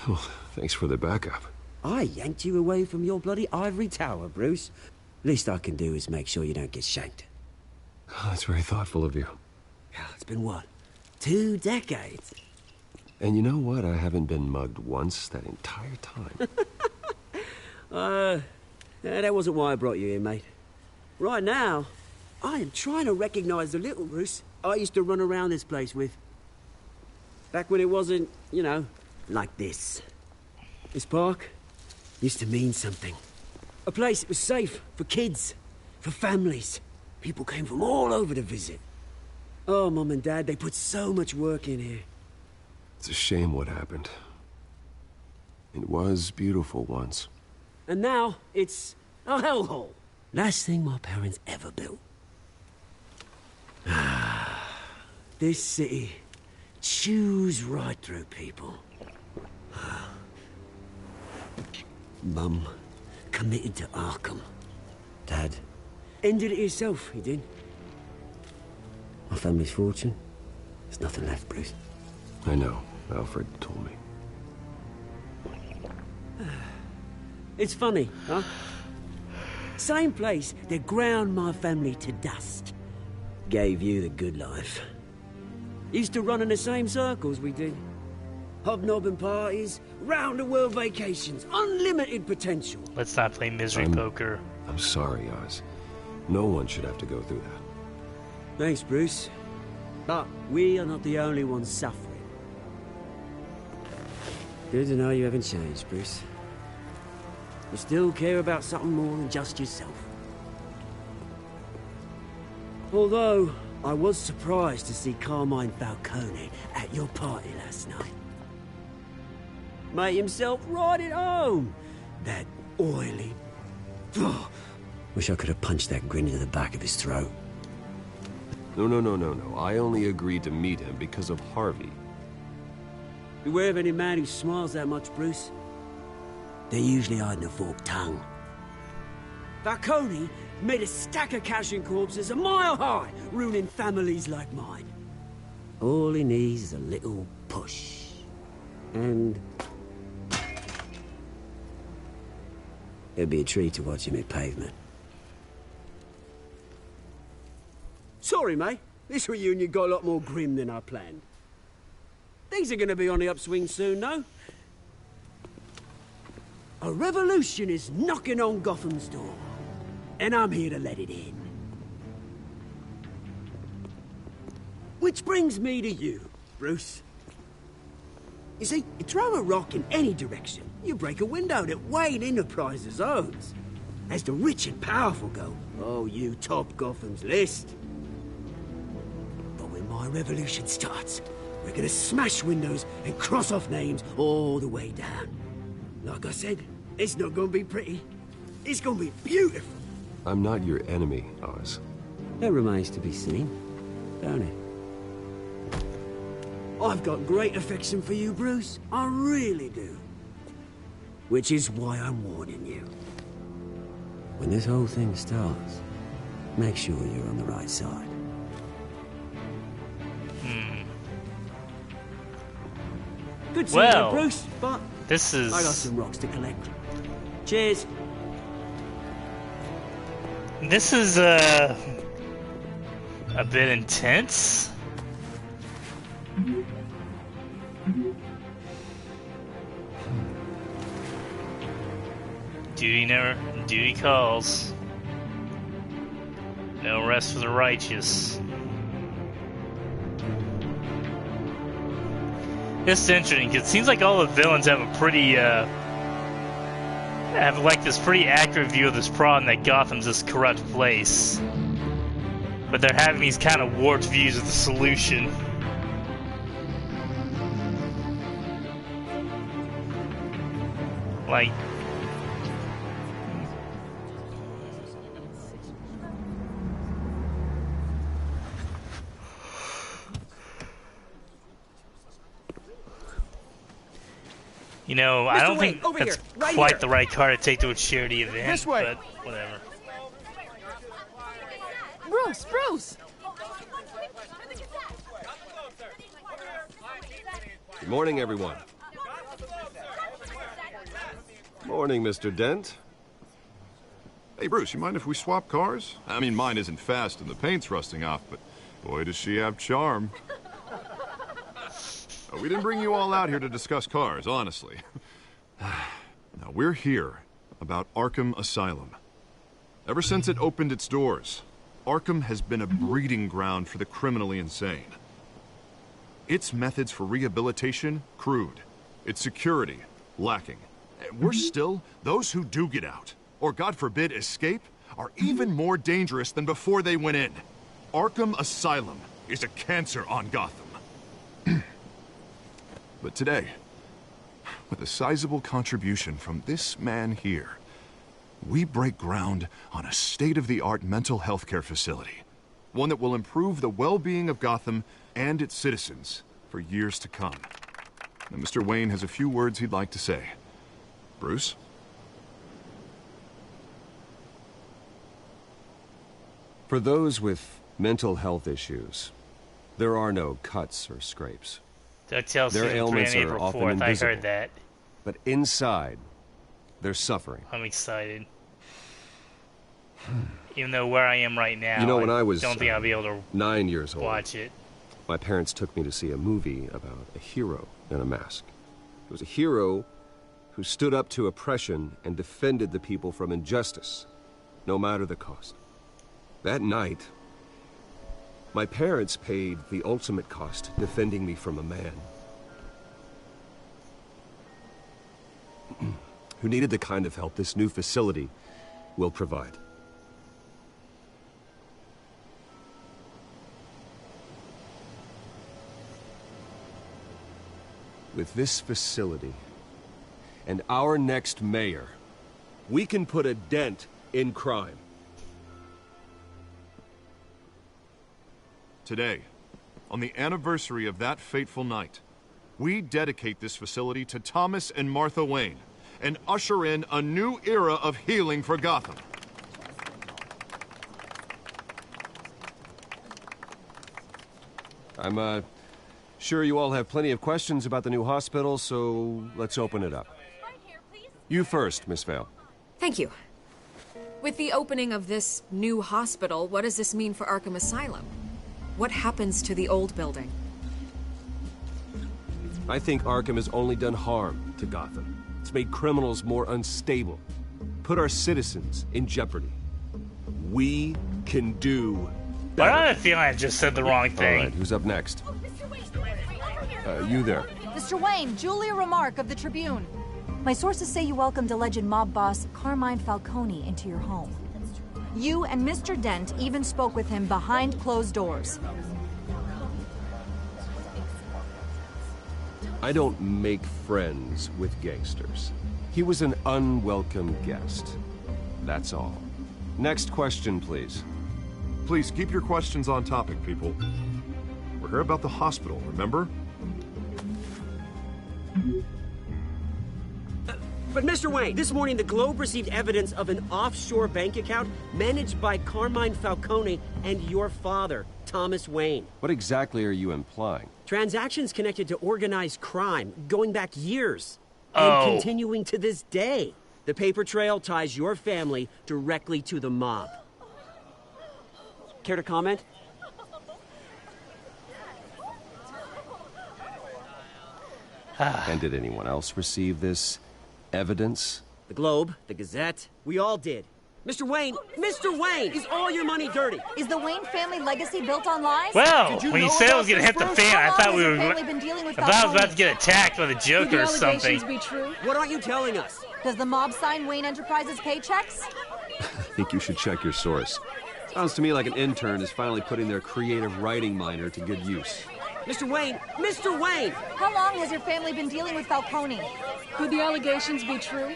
Well, thanks for the backup. I yanked you away from your bloody ivory tower, Bruce. Least I can do is make sure you don't get shanked. Oh, that's very thoughtful of you. It's been what? 2 decades? And you know what? I haven't been mugged once that entire time. That wasn't why I brought you here, mate. Right now, I am trying to recognize the little Bruce I used to run around this place with. Back when it wasn't, you know, like this. This park used to mean something. A place that was safe for kids, for families. People came from all over to visit. Oh, Mum and Dad, they put so much work in here. It's a shame what happened. It was beautiful once. And now, it's a hellhole. Last thing my parents ever built. This city chews right through people. Mum committed to Arkham. Dad ended it himself, he did. My family's fortune, there's nothing left, Bruce. I know. Alfred told me. It's funny, huh? Same place that ground my family to dust. Gave you the good life. Used to run in the same circles we did. Hobnobbing parties, round-the-world vacations, unlimited potential. Let's not play misery poker. I'm sorry, Oz. No one should have to go through that. Thanks, Bruce. But we are not the only ones suffering. Good to know you haven't changed, Bruce. You still care about something more than just yourself. Although, I was surprised to see Carmine Falcone at your party last night. Made himself right at home. That oily... Oh, wish I could have punched that grin into the back of his throat. No. I only agreed to meet him because of Harvey. Beware of any man who smiles that much, Bruce. They're usually hiding a forked tongue. Falcone made a stack of cashing corpses a mile high, ruining families like mine. All he needs is a little push. And... it'd be a treat to watch him hit pavement. Sorry, mate. This reunion got a lot more grim than I planned. Things are gonna be on the upswing soon, though. A revolution is knocking on Gotham's door, and I'm here to let it in. Which brings me to you, Bruce. You see, you throw a rock in any direction, you break a window that Wayne Enterprises owns. As the rich and powerful go, oh, you top Gotham's list. But when my revolution starts, we're gonna smash windows and cross off names all the way down. Like I said, it's not gonna be pretty. It's gonna be beautiful. I'm not your enemy, Oz. That remains to be seen, don't it? I've got great affection for you, Bruce. I really do. Which is why I'm warning you. When this whole thing starts, make sure you're on the right side. Good seeing you, Bruce, but this is... I got some rocks to collect. Cheers. This is a bit intense. Duty calls. No rest for the righteous. This is interesting because it seems like all the villains have a pretty have like this pretty accurate view of this problem that Gotham's this corrupt place, but they're having these kind of warped views of the solution. Like, you know, I don't think that's quite the right car to take to a charity event, but whatever. Bruce! Good morning, everyone. Morning, Mr. Dent. Hey, Bruce, you mind if we swap cars? I mean, mine isn't fast and the paint's rusting off, but boy, does she have charm. But we didn't bring you all out here to discuss cars, honestly. Now, we're here about Arkham Asylum. Ever since it opened its doors, Arkham has been a breeding ground for the criminally insane. Its methods for rehabilitation, crude. Its security, lacking. Worse still, those who do get out, or God forbid escape, are even more dangerous than before they went in. Arkham Asylum is a cancer on Gotham. But today, with a sizable contribution from this man here, we break ground on a state-of-the-art mental health care facility. One that will improve the well-being of Gotham and its citizens for years to come. Now, Mr. Wayne has a few words he'd like to say. Bruce? For those with mental health issues, there are no cuts or scrapes. DuckTales Their Season 3 on ailments are April often 4th. invisible. I heard that. But inside, they're suffering. I'm excited. Even though where I am right now, You know, when I was don't think I'll be able to 9 years old, watch it. my parents took me to see a movie about a hero in a mask. It was a hero who stood up to oppression and defended the people from injustice, no matter the cost. That night, my parents paid the ultimate cost defending me from a man who needed the kind of help this new facility will provide. With this facility and our next mayor, we can put a dent in crime. Today, on the anniversary of that fateful night, we dedicate this facility to Thomas and Martha Wayne and usher in a new era of healing for Gotham. I'm sure you all have plenty of questions about the new hospital, so let's open it up. You first, Miss Vale. Thank you. With the opening of this new hospital, what does this mean for Arkham Asylum? What happens to the old building? I think Arkham has only done harm to Gotham. It's made criminals more unstable, put our citizens in jeopardy. We can do But I have a feeling I just said the wrong thing. All right, who's up next? You there. Mr. Wayne, Julia Remark of the Tribune. My sources say you welcomed alleged mob boss Carmine Falcone into your home. You and Mr. Dent even spoke with him behind closed doors. I don't make friends with gangsters. He was an unwelcome guest. That's all. Next question, please. Please keep your questions on topic, people. We're here about the hospital, remember? But Mr. Wayne, this morning the Globe received evidence of an offshore bank account managed by Carmine Falcone and your father, Thomas Wayne. What exactly are you implying? Transactions connected to organized crime, going back years. Oh. And continuing to this day. The paper trail ties your family directly to the mob. Care to comment? And did anyone else receive this evidence? The Globe, the Gazette, we all did. Mr. Wayne, is all your money dirty? Is the Wayne family legacy built on lies? Well, when you said I was going to hit the fan, I thought we were. Been dealing with I thought I was about to get attacked by the Joker or something. Be true? What aren't you telling us? Does the mob sign Wayne Enterprises paychecks? I think you should check your source. Sounds to me like an intern is finally putting their creative writing minor to good use. Mr. Wayne! Mr. Wayne! How long has your family been dealing with Falcone? Could the allegations be true?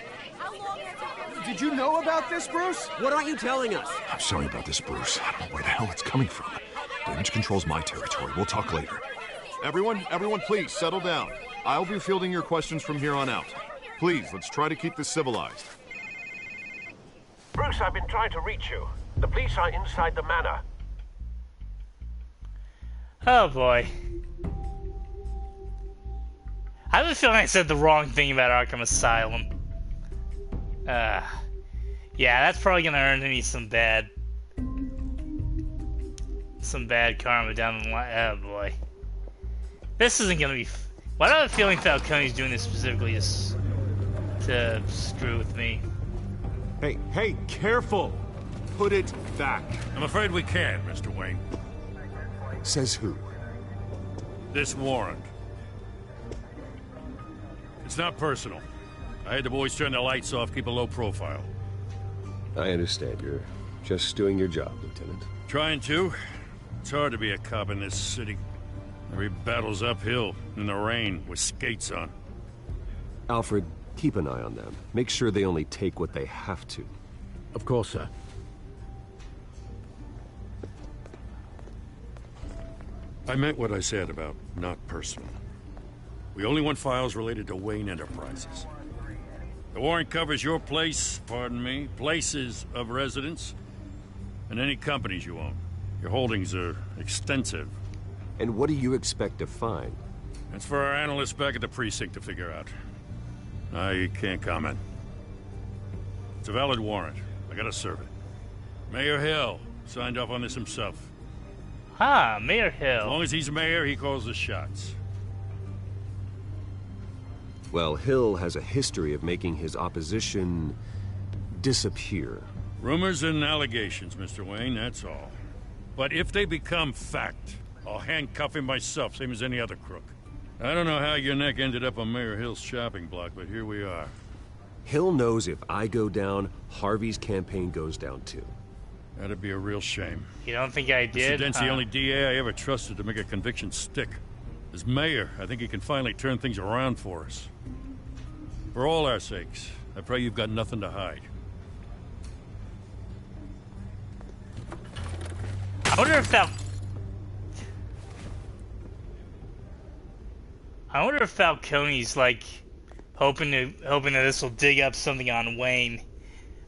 Did you know about this, Bruce? What aren't you telling us? I'm sorry about this, Bruce. I don't know where the hell it's coming from. Damage control's my territory. We'll talk later. Everyone, please, settle down. I'll be fielding your questions from here on out. Please, let's try to keep this civilized. Bruce, I've been trying to reach you. The police are inside the manor. Oh boy. I have a feeling I said the wrong thing about Arkham Asylum. Yeah, that's probably gonna earn me some bad karma down the line. Oh boy. This isn't gonna be... Why do I have a feeling Falcone's doing this specifically just to screw with me? Hey, careful! Put it back. I'm afraid we can't, Mr. Wayne. Says who? This warrant. It's not personal. I had the boys turn the lights off, keep a low profile. I understand. You're just doing your job, Lieutenant. Trying to. It's hard to be a cop in this city. Every battle's uphill, in the rain, with skates on. Alfred, keep an eye on them. Make sure they only take what they have to. Of course, sir. I meant what I said about not personal. We only want files related to Wayne Enterprises. The warrant covers your place, pardon me, places of residence, and any companies you own. Your holdings are extensive. And what do you expect to find? That's for our analysts back at the precinct to figure out. I can't comment. It's a valid warrant. I gotta serve it. Mayor Hill signed off on this himself. Ah, Mayor Hill. As long as he's mayor, he calls the shots. Well, Hill has a history of making his opposition disappear. Rumors and allegations, Mr. Wayne, that's all. But if they become fact, I'll handcuff him myself, same as any other crook. I don't know how your neck ended up on Mayor Hill's shopping block, but here we are. Hill knows if I go down, Harvey's campaign goes down too. That'd be a real shame. You don't think I did? Mr. Dent's the only DA I ever trusted to make a conviction stick. As mayor, I think he can finally turn things around for us. For all our sakes, I pray you've got nothing to hide. I wonder if Falcone's like hoping that this will dig up something on Wayne.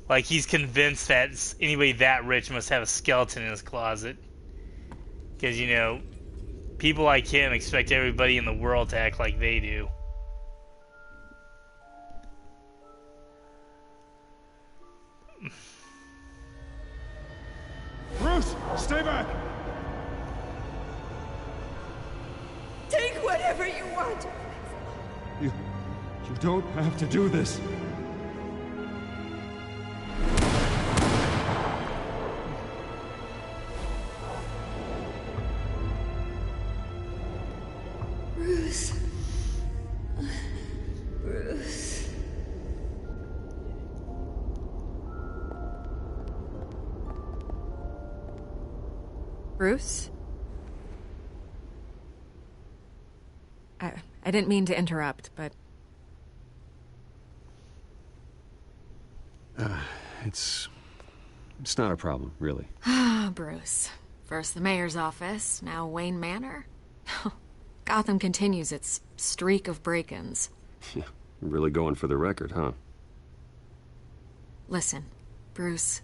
Like he's convinced that anybody that rich must have a skeleton in his closet. Because, you know, people like him expect everybody in the world to act like they do. Bruce, stay back! Take whatever you want. You don't have to do this. Bruce. Bruce. Bruce? I didn't mean to interrupt, but... It's not a problem, really. Ah, Bruce. First the mayor's office, now Wayne Manor. Gotham continues its streak of break-ins. Yeah, really going for the record, huh? Listen, Bruce.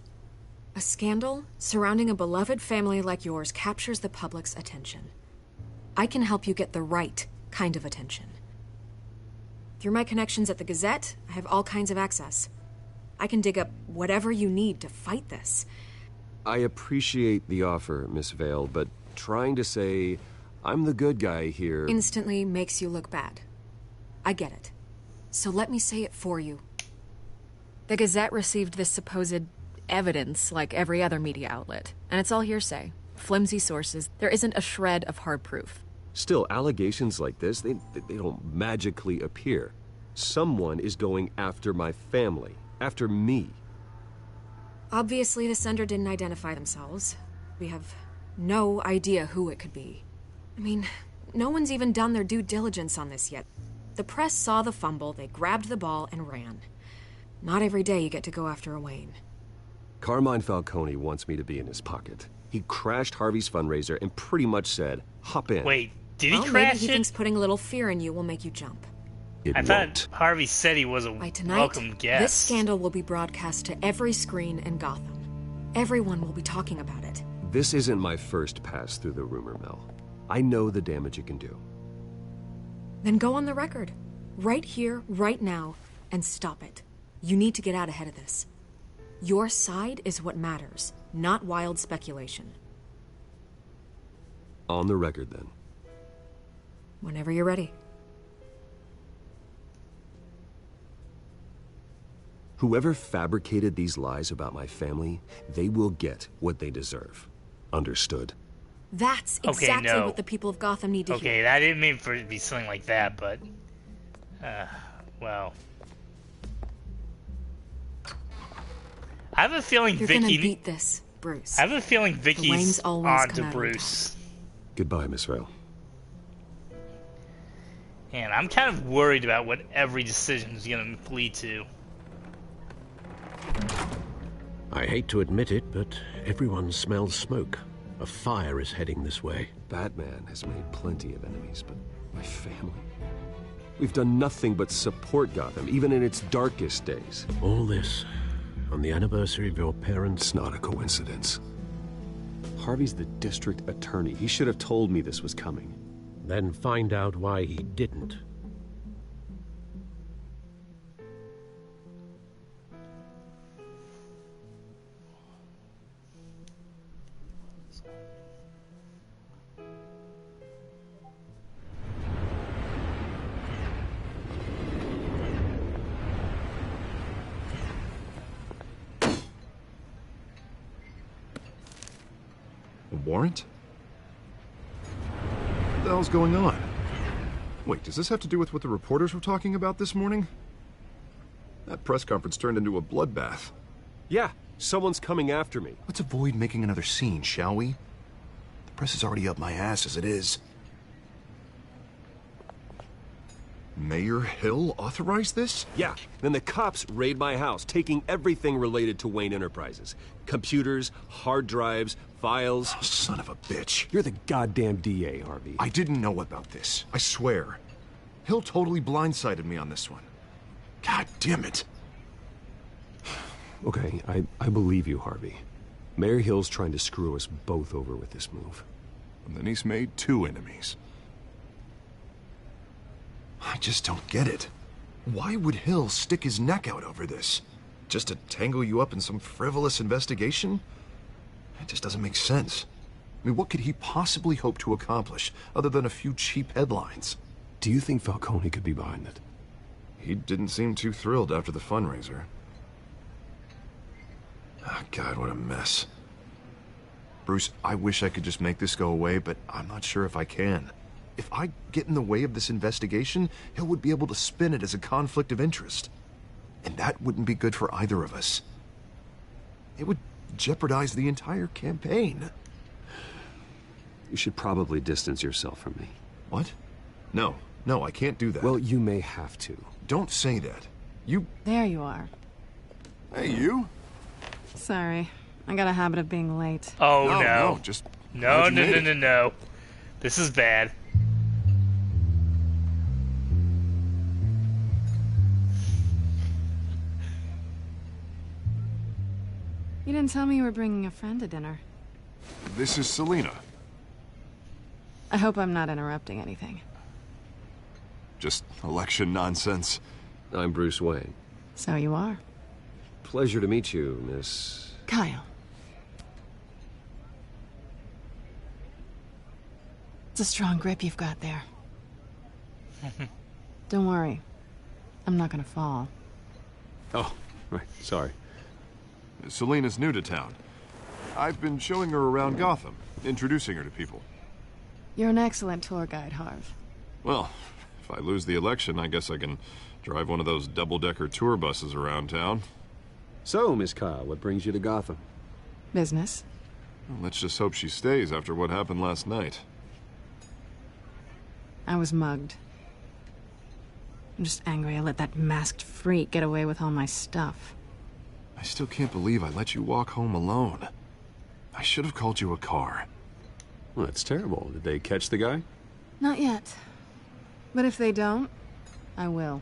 A scandal surrounding a beloved family like yours captures the public's attention. I can help you get the right kind of attention. Through my connections at the Gazette, I have all kinds of access. I can dig up whatever you need to fight this. I appreciate the offer, Miss Vale, but trying to say I'm the good guy here... instantly makes you look bad. I get it. So let me say it for you. The Gazette received this supposed evidence like every other media outlet, and it's all hearsay. Flimsy sources. There isn't a shred of hard proof. Still, allegations like this, they don't magically appear. Someone is going after my family. After me. Obviously, the sender didn't identify themselves. We have no idea who it could be. I mean, no one's even done their due diligence on this yet. The press saw the fumble, they grabbed the ball and ran. Not every day you get to go after a Wayne. Carmine Falcone wants me to be in his pocket. He crashed Harvey's fundraiser and pretty much said, hop in. Wait, did he Well, crash maybe he thinks putting a little fear in you will make you jump. I thought Harvey said he was a By tonight, welcome guest. this scandal will be broadcast to every screen in Gotham. Everyone will be talking about it. This isn't my first pass through the rumor mill. I know the damage it can do. Then go on the record. Right here, right now, and stop it. You need to get out ahead of this. Your side is what matters, not wild speculation. On the record, then. Whenever you're ready. Whoever fabricated these lies about my family, they will get what they deserve. Understood? That's exactly what the people of Gotham need to hear. Okay, I didn't mean for it to be something like that, but... well... I have a feeling You're Vicky... gonna beat this, Bruce. I have a feeling Vicky's on to Bruce. Goodbye, Miss Rail. And I'm kind of worried about what every decision is going to lead to. I hate to admit it, but everyone smells smoke. A fire is heading this way. Batman has made plenty of enemies, but my family? We've done nothing but support Gotham, even in its darkest days. All this on the anniversary of your parents'... It's not a coincidence. Harvey's the district attorney. He should have told me this was coming. Then find out why he didn't. A warrant? What the hell's going on? Wait, does this have to do with what the reporters were talking about this morning? That press conference turned into a bloodbath. Yeah, someone's coming after me. Let's avoid making another scene, shall we? The press is already up my ass as it is. Mayor Hill authorized this? Yeah, then the cops raid my house, taking everything related to Wayne Enterprises. Computers, hard drives, files. Oh, son of a bitch. You're the goddamn DA, Harvey. I didn't know about this. I swear. Hill totally blindsided me on this one. God damn it. Okay, I believe you, Harvey. Mayor Hill's trying to screw us both over with this move. And then he's made 2 enemies. I just don't get it. Why would Hill stick his neck out over this? Just to tangle you up in some frivolous investigation? It just doesn't make sense. I mean, what could he possibly hope to accomplish other than a few cheap headlines? Do you think Falcone could be behind it? He didn't seem too thrilled after the fundraiser. Oh, God, what a mess. Bruce, I wish I could just make this go away, but I'm not sure if I can. If I get in the way of this investigation, Hill would be able to spin it as a conflict of interest. And that wouldn't be good for either of us. It would jeopardize the entire campaign. You should probably distance yourself from me. What? No, I can't do that. Well, you may have to. Don't say that. You... There you are. Hey, you? Sorry. I got a habit of being late. Oh, no. No, just... No. This is bad. You didn't tell me you were bringing a friend to dinner. This is Selina. I hope I'm not interrupting anything. Just election nonsense. I'm Bruce Wayne. So you are. Pleasure to meet you, Miss... Kyle. It's a strong grip you've got there. Don't worry. I'm not gonna fall. Oh, right. Sorry. Selina's new to town. I've been showing her around Gotham, introducing her to people. You're an excellent tour guide, Harv. Well, if I lose the election, I guess I can drive one of those double-decker tour buses around town. So, Miss Kyle, what brings you to Gotham? Business. Well, let's just hope she stays after what happened last night. I was mugged. I'm just angry I let that masked freak get away with all my stuff. I still can't believe I let you walk home alone. I should have called you a car. Well, that's terrible. Did they catch the guy? Not yet. But if they don't, I will.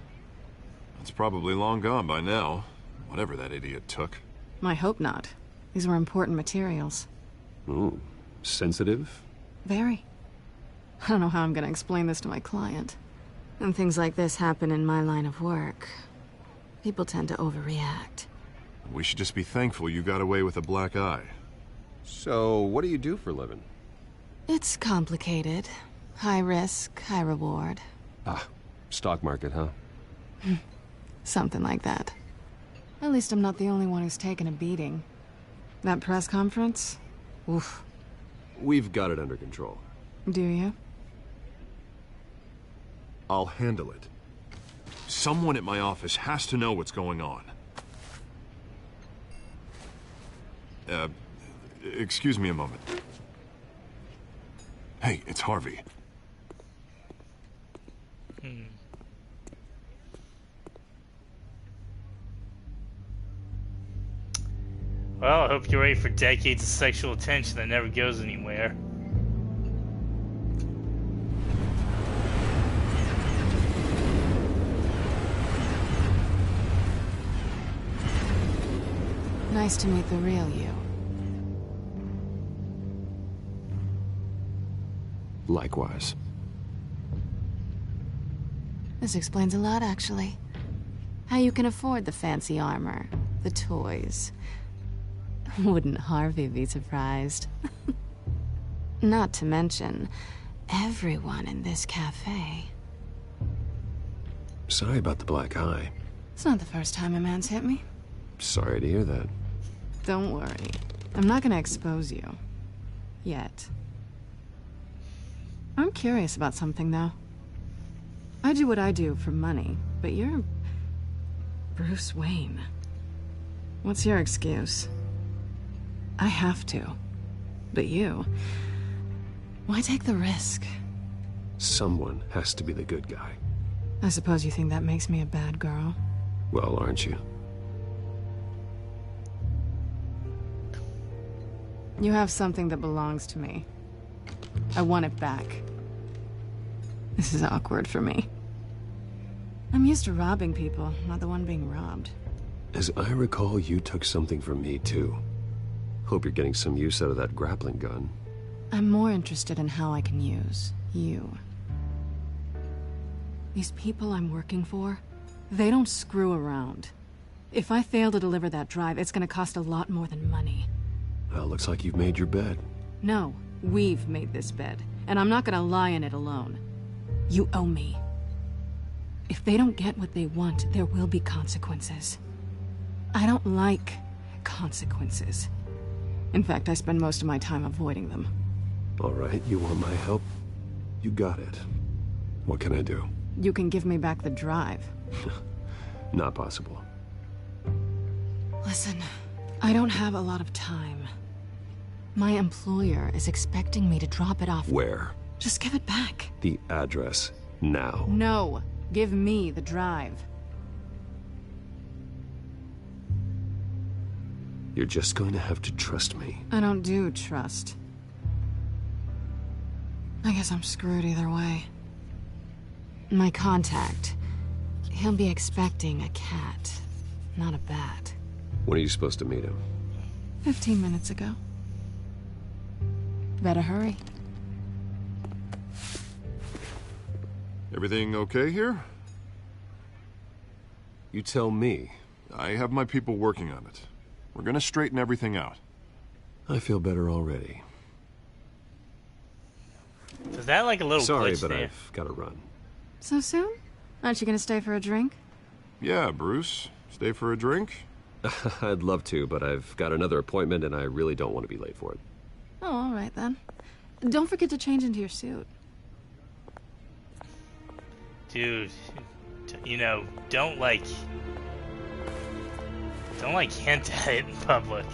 It's probably long gone by now, whatever that idiot took. I hope not. These were important materials. Ooh, sensitive? Very. I don't know how I'm gonna explain this to my client. When things like this happen in my line of work, people tend to overreact. We should just be thankful you got away with a black eye. So, what do you do for a living? It's complicated. High risk, high reward. Ah, stock market, huh? Something like that. At least I'm not the only one who's taken a beating. That press conference? Oof. We've got it under control. Do you? I'll handle it. Someone at my office has to know what's going on. Excuse me a moment. Hey, it's Harvey. Well, I hope you're ready for decades of sexual attention that never goes anywhere. Nice to meet the real you. Likewise. This explains a lot, actually. How you can afford the fancy armor, the toys. Wouldn't Harvey be surprised? Not to mention, everyone in this cafe. Sorry about the black eye. It's not the first time a man's hit me. Sorry to hear that. Don't worry. I'm not gonna expose you. Yet. I'm curious about something, though. I do what I do for money, but you're... Bruce Wayne. What's your excuse? I have to. But you... Why take the risk? Someone has to be the good guy. I suppose you think that makes me a bad girl? Well, aren't you? You have something that belongs to me. I want it back. This is awkward for me. I'm used to robbing people, not the one being robbed. As I recall, you took something from me, too. Hope you're getting some use out of that grappling gun. I'm more interested in how I can use you. These people I'm working for, they don't screw around. If I fail to deliver that drive, it's gonna cost a lot more than money. Well, looks like you've made your bed. No, we've made this bed, and I'm not gonna lie in it alone. You owe me. If they don't get what they want, there will be consequences. I don't like consequences. In fact, I spend most of my time avoiding them. All right, you want my help? You got it. What can I do? You can give me back the drive. Not possible. Listen, I don't have a lot of time. My employer is expecting me to drop it off. Where? Just give it back. The address, now. No, give me the drive. You're just going to have to trust me. I don't do trust. I guess I'm screwed either way. My contact, he'll be expecting a cat, not a bat. When are you supposed to meet him? 15 minutes ago. Better hurry. Everything okay here? You tell me. I have my people working on it. We're gonna straighten everything out. I feel better already. Is that like a little Sorry, glitch but there? I've got to run. So soon? Aren't you gonna stay for a drink? Yeah, Bruce. Stay for a drink? I'd love to, but I've got another appointment and I really don't want to be late for it. Oh, all right then. Don't forget to change into your suit. Dude, you know, don't hint at it in public.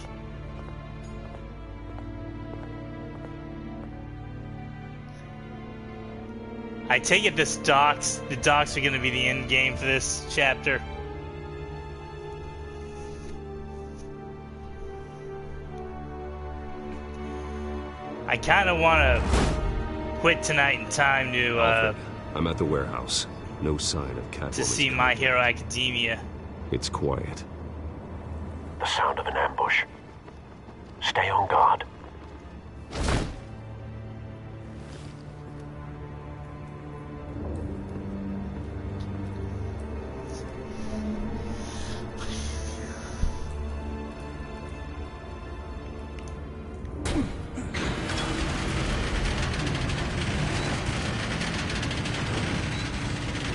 I take it the docks are gonna be the end game for this chapter. I kinda wanna quit tonight in time to Alfred, I'm at the warehouse. No sign of Catwoman. to see My Hero Academia. It's quiet. The sound of an ambush. Stay on guard.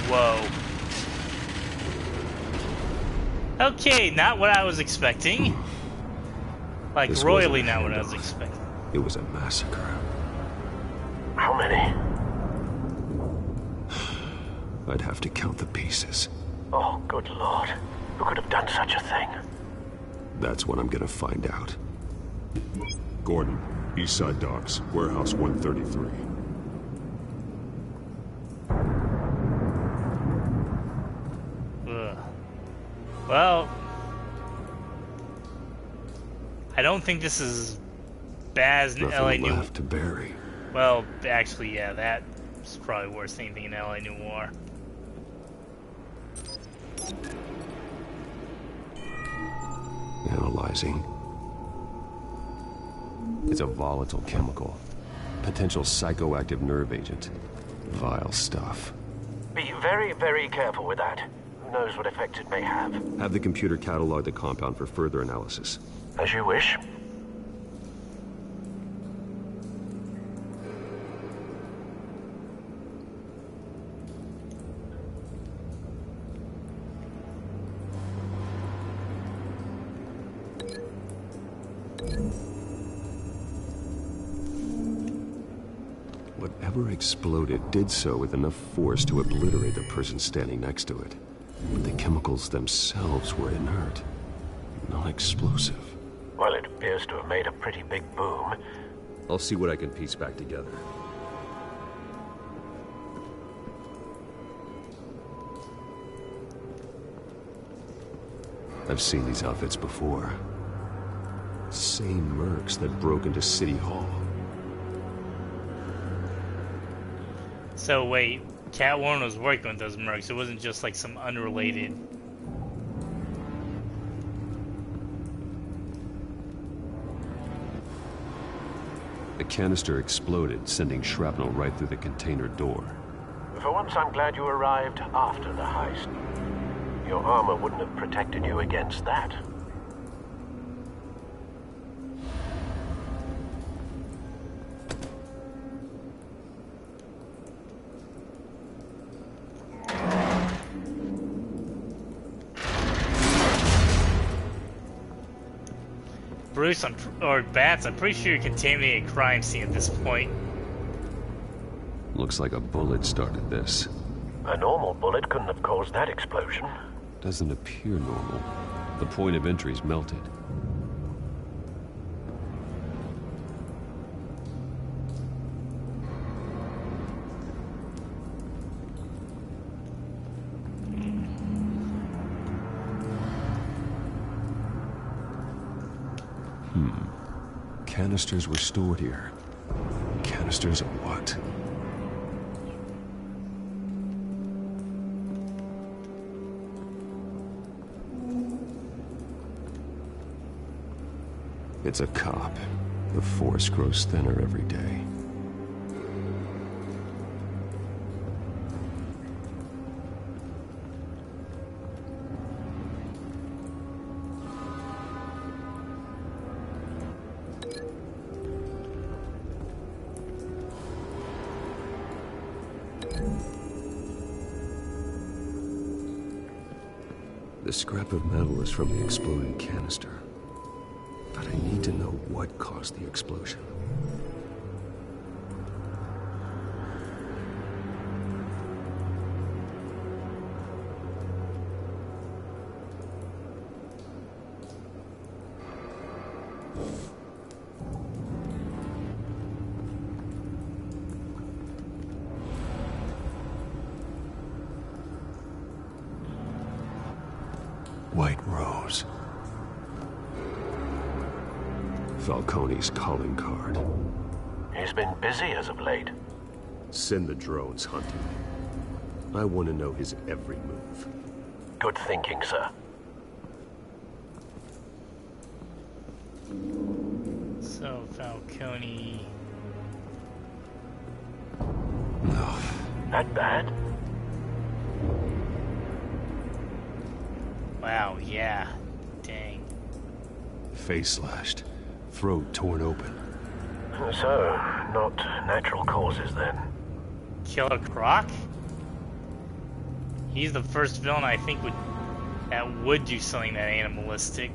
Whoa. That Okay, not what I was expecting. Like, This royally wasn't not what I a was expecting. It was a massacre. How many? I'd have to count the pieces. Oh, good lord. Who could have done such a thing? That's what I'm gonna find out. Gordon, Eastside Docks, Warehouse 133. Ugh. Well, I don't think this is as bad as Nothing LA New. left to bury. Well, actually, yeah, that's probably worse than anything in LA Noire. Analyzing. It's a volatile chemical. Potential psychoactive nerve agent. Vile stuff. Be very, very careful with that. Who knows what effects it may have. Have the computer catalog the compound for further analysis. As you wish. Whatever exploded did so with enough force to obliterate the person standing next to it. But the chemicals themselves were inert, non-explosive. Well, it appears to have made a pretty big boom. I'll see what I can piece back together. I've seen these outfits before. Same mercs that broke into City Hall. So wait, Catwoman was working with those mercs. It wasn't just like some unrelated. The canister exploded, sending shrapnel right through the container door. For once, I'm glad you arrived after the heist. Your armor wouldn't have protected you against that. Bruce, or Bats, I'm pretty sure you're contaminating a crime scene at this point. Looks like a bullet started this. A normal bullet couldn't have caused that explosion. Doesn't appear normal. The point of entry's melted. Canisters were stored here. Canisters of what? It's a cop. The force grows thinner every day. The scrap of metal is from the exploded canister. But I need to know what caused the explosion. White Rose. Falcone's calling card. He's been busy as of late. Send the drones hunting. I want to know his every move. Good thinking, sir. So, Falcone... No. That bad? Wow, yeah. Dang. Face slashed. Throat torn open. So, not natural causes then. Killer Croc? He's the first villain I think would that would do something that animalistic.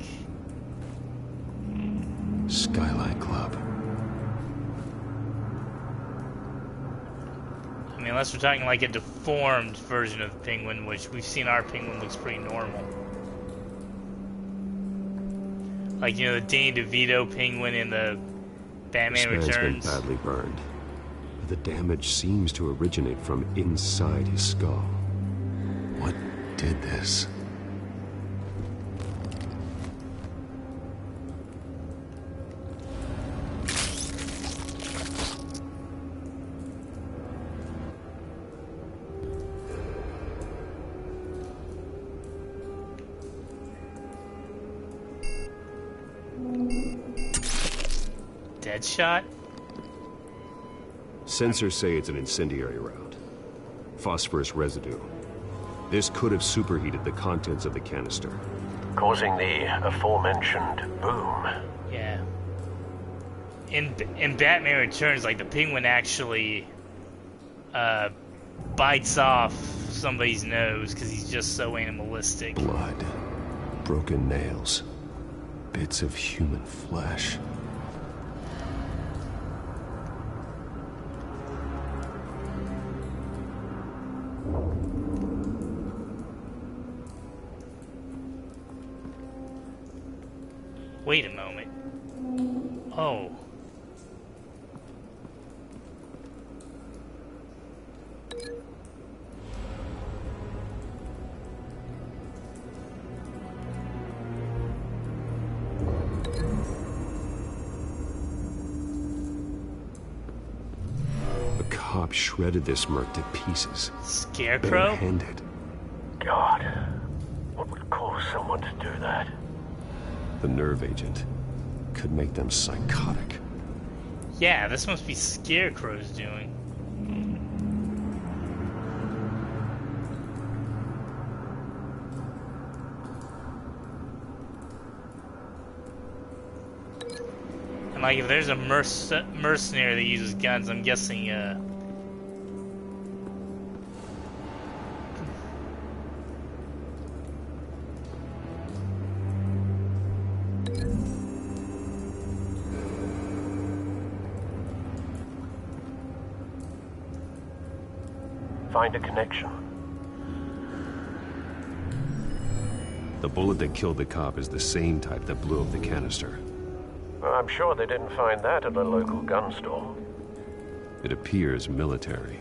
Skyline Club. I mean, unless we're talking like a deformed version of the penguin, which we've seen our penguin looks pretty normal. Like, you know, the Danny DeVito penguin in the Batman This man's Returns. been badly burned. But the damage seems to originate from inside his skull. What did this? Deadshot? Sensors say it's an incendiary round. Phosphorus residue. This could have superheated the contents of the canister, causing the aforementioned boom. Yeah. In Batman Returns, like, the penguin actually bites off somebody's nose because he's just so animalistic. Blood. Broken nails. Bits of human flesh. Wait a moment. Oh. A cop shredded this merc to pieces. Scarecrow? Barehanded. God, what would cause someone to do that? The nerve agent could make them psychotic. Yeah, this must be Scarecrow's doing. And like, if there's a mercenary that uses guns, I'm guessing, Find a connection. The bullet that killed the cop is the same type that blew up the canister. I'm sure they didn't find that at a local gun store. It appears military.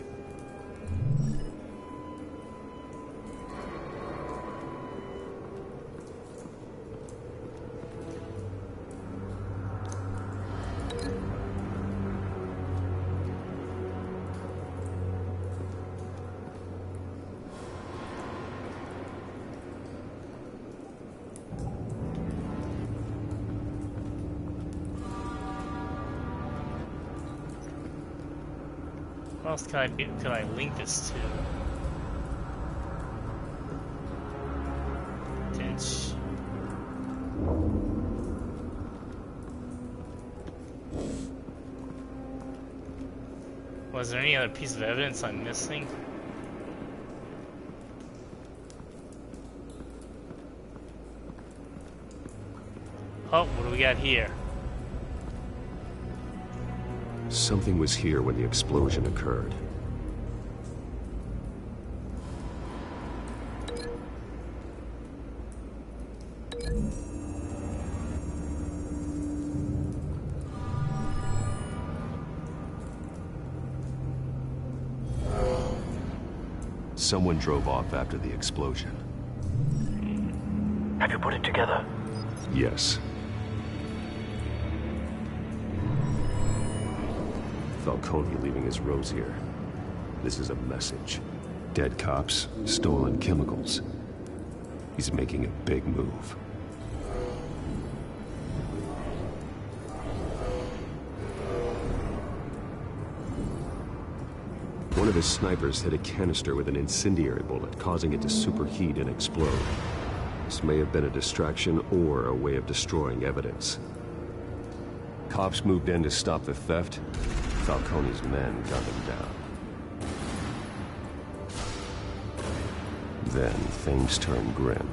what else can I link this to? Ditch. Was there any other piece of evidence I'm missing? Oh, what do we got here? Something was here when the explosion occurred. Someone drove off after the explosion. Have you put it together? Yes. Falcone leaving his rose here. This is a message. Dead cops, stolen chemicals. He's making a big move. One of his snipers hit a canister with an incendiary bullet, causing it to superheat and explode. This may have been a distraction or a way of destroying evidence. Cops moved in to stop the theft. Falcone's men gunned him down. Then things turned grim.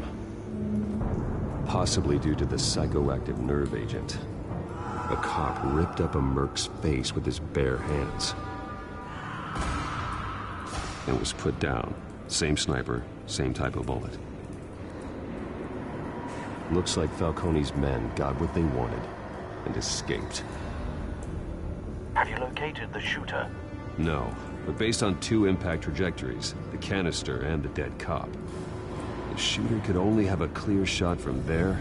possibly due to the psychoactive nerve agent. A cop ripped up a merc's face with his bare hands. It was put down. Same sniper, same type of bullet. Looks like Falcone's men got what they wanted and escaped. Have you located the shooter? No, but based on 2 impact trajectories, the canister and the dead cop, the shooter could only have a clear shot from there,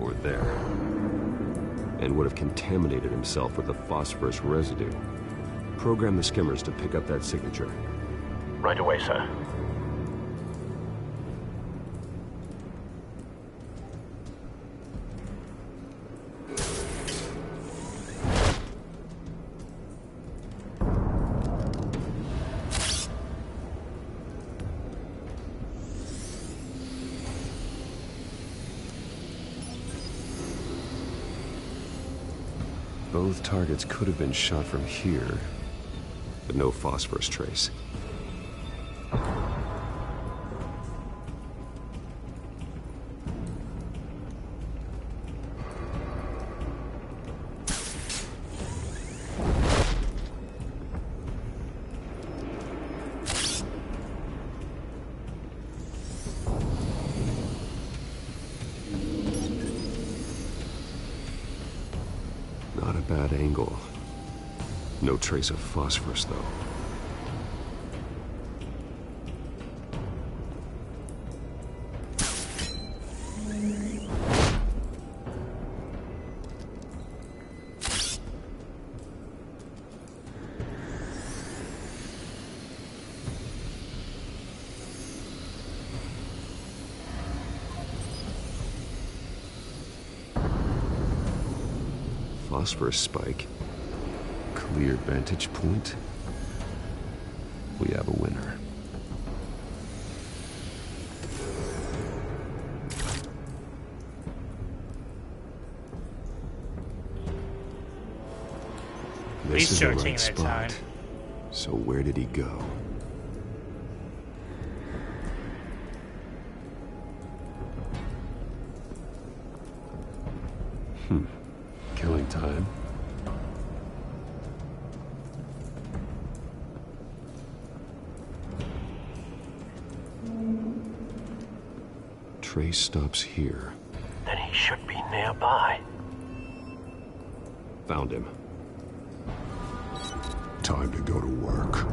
or there, and would have contaminated himself with the phosphorus residue. Program the skimmers to pick up that signature. Right away, sir. Both targets could have been shot from here, but no phosphorus trace. Not a bad angle. No trace of phosphorus, though. Phosphorus spike. Clear vantage point. We have a winner. This is the right spot. So where did he go? Killing time. Trace stops here. Then he should be nearby. Found him. Time to go to work.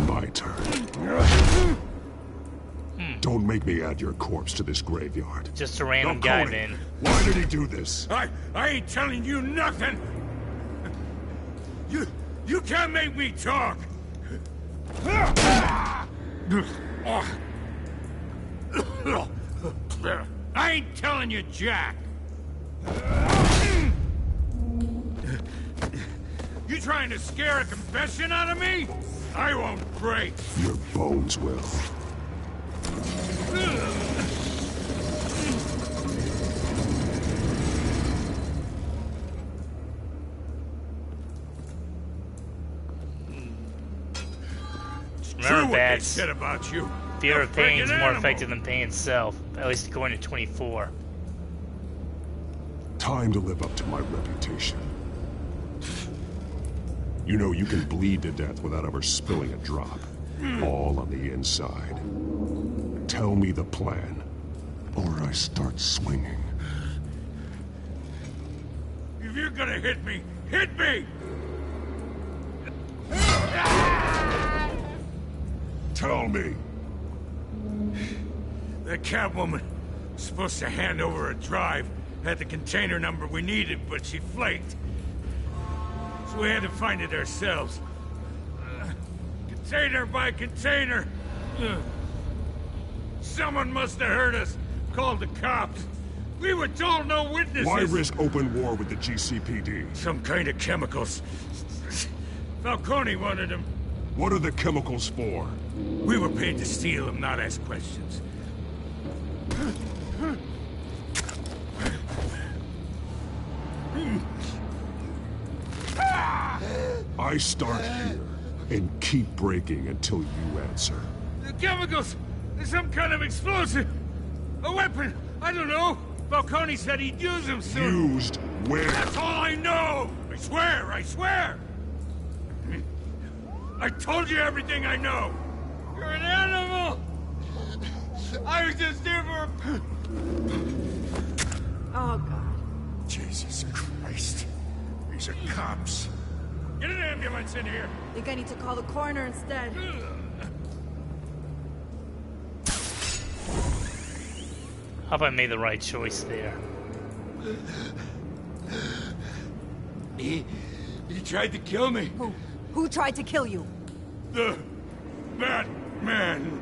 My turn. Don't make me add your corpse to this graveyard. Just a random guy, man. Why did he do this? I ain't telling you nothing. You can't make me talk. I ain't telling you jack. You trying to scare a confession out of me? I won't break. Your bones will. Remember, what they said about you. Fear of pain is more effective than pain itself, at least according to 24. Time to live up to my reputation. You know you can bleed to death without ever spilling a drop. All on the inside. Tell me the plan, or I start swinging. If you're gonna hit me, hit me! Tell me! The Catwoman was supposed to hand over a drive, had the container number we needed, but she flaked. So we had to find it ourselves. Container by container. Someone must have heard us, called the cops. We were told no witnesses. Why risk open war with the GCPD? Some kind of chemicals. Falcone wanted them. What are the chemicals for? We were paid to steal them, not ask questions. I start here and keep breaking until you answer. The chemicals! There's some kind of explosive! A weapon! I don't know! Falcone said he'd use them soon! Used where? That's all I know! I swear! I swear! I told you everything I know! You're an animal! I was just here for... Oh, God. Jesus Christ. These are cops. Get an ambulance in here! I think I need to call the coroner instead. Hope I made the right choice there. He tried to kill me. Who tried to kill you? That man.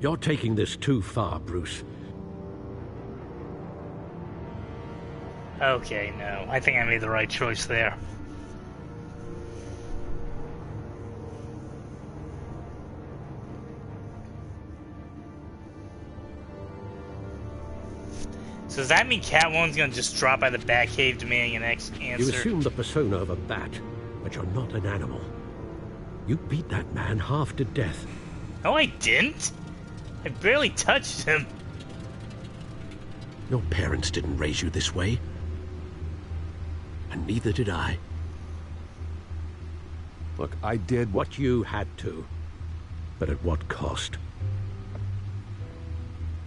You're taking this too far, Bruce. Okay, no. I think I made the right choice there. So does that mean Catwoman's gonna just drop by the Batcave demanding an answer? You assume the persona of a bat, but you're not an animal. You beat that man half to death. No, I didn't. I barely touched him. Your parents didn't raise you this way. And neither did I. Look, I did what you had to. But at what cost?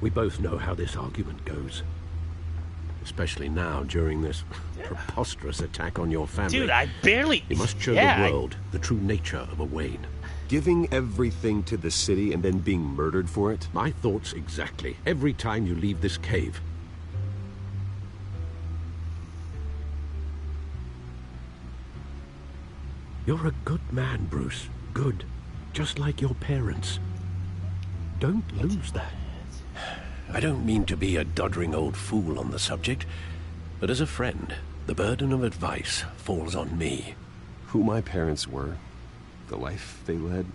We both know how this argument goes. Especially now, during this preposterous attack on your family. Dude, I barely... You must show the world the true nature of a Wayne. Giving everything to the city and then being murdered for it? My thoughts exactly. Every time you leave this cave. You're a good man, Bruce. Good. Just like your parents. Don't lose that. I don't mean to be a doddering old fool on the subject, but as a friend, the burden of advice falls on me. Who my parents were, the life they led,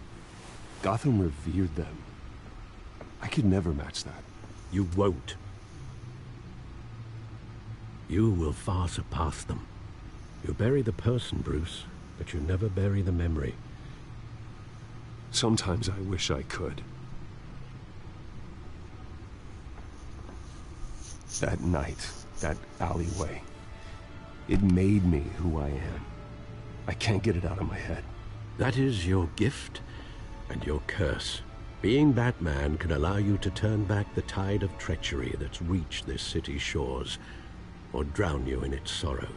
Gotham revered them. I could never match that. You won't. You will far surpass them. You bury the person, Bruce, but you never bury the memory. Sometimes I wish I could. That night, that alleyway, it made me who I am. I can't get it out of my head. That is your gift and your curse. Being Batman can allow you to turn back the tide of treachery that's reached this city's shores, or drown you in its sorrow.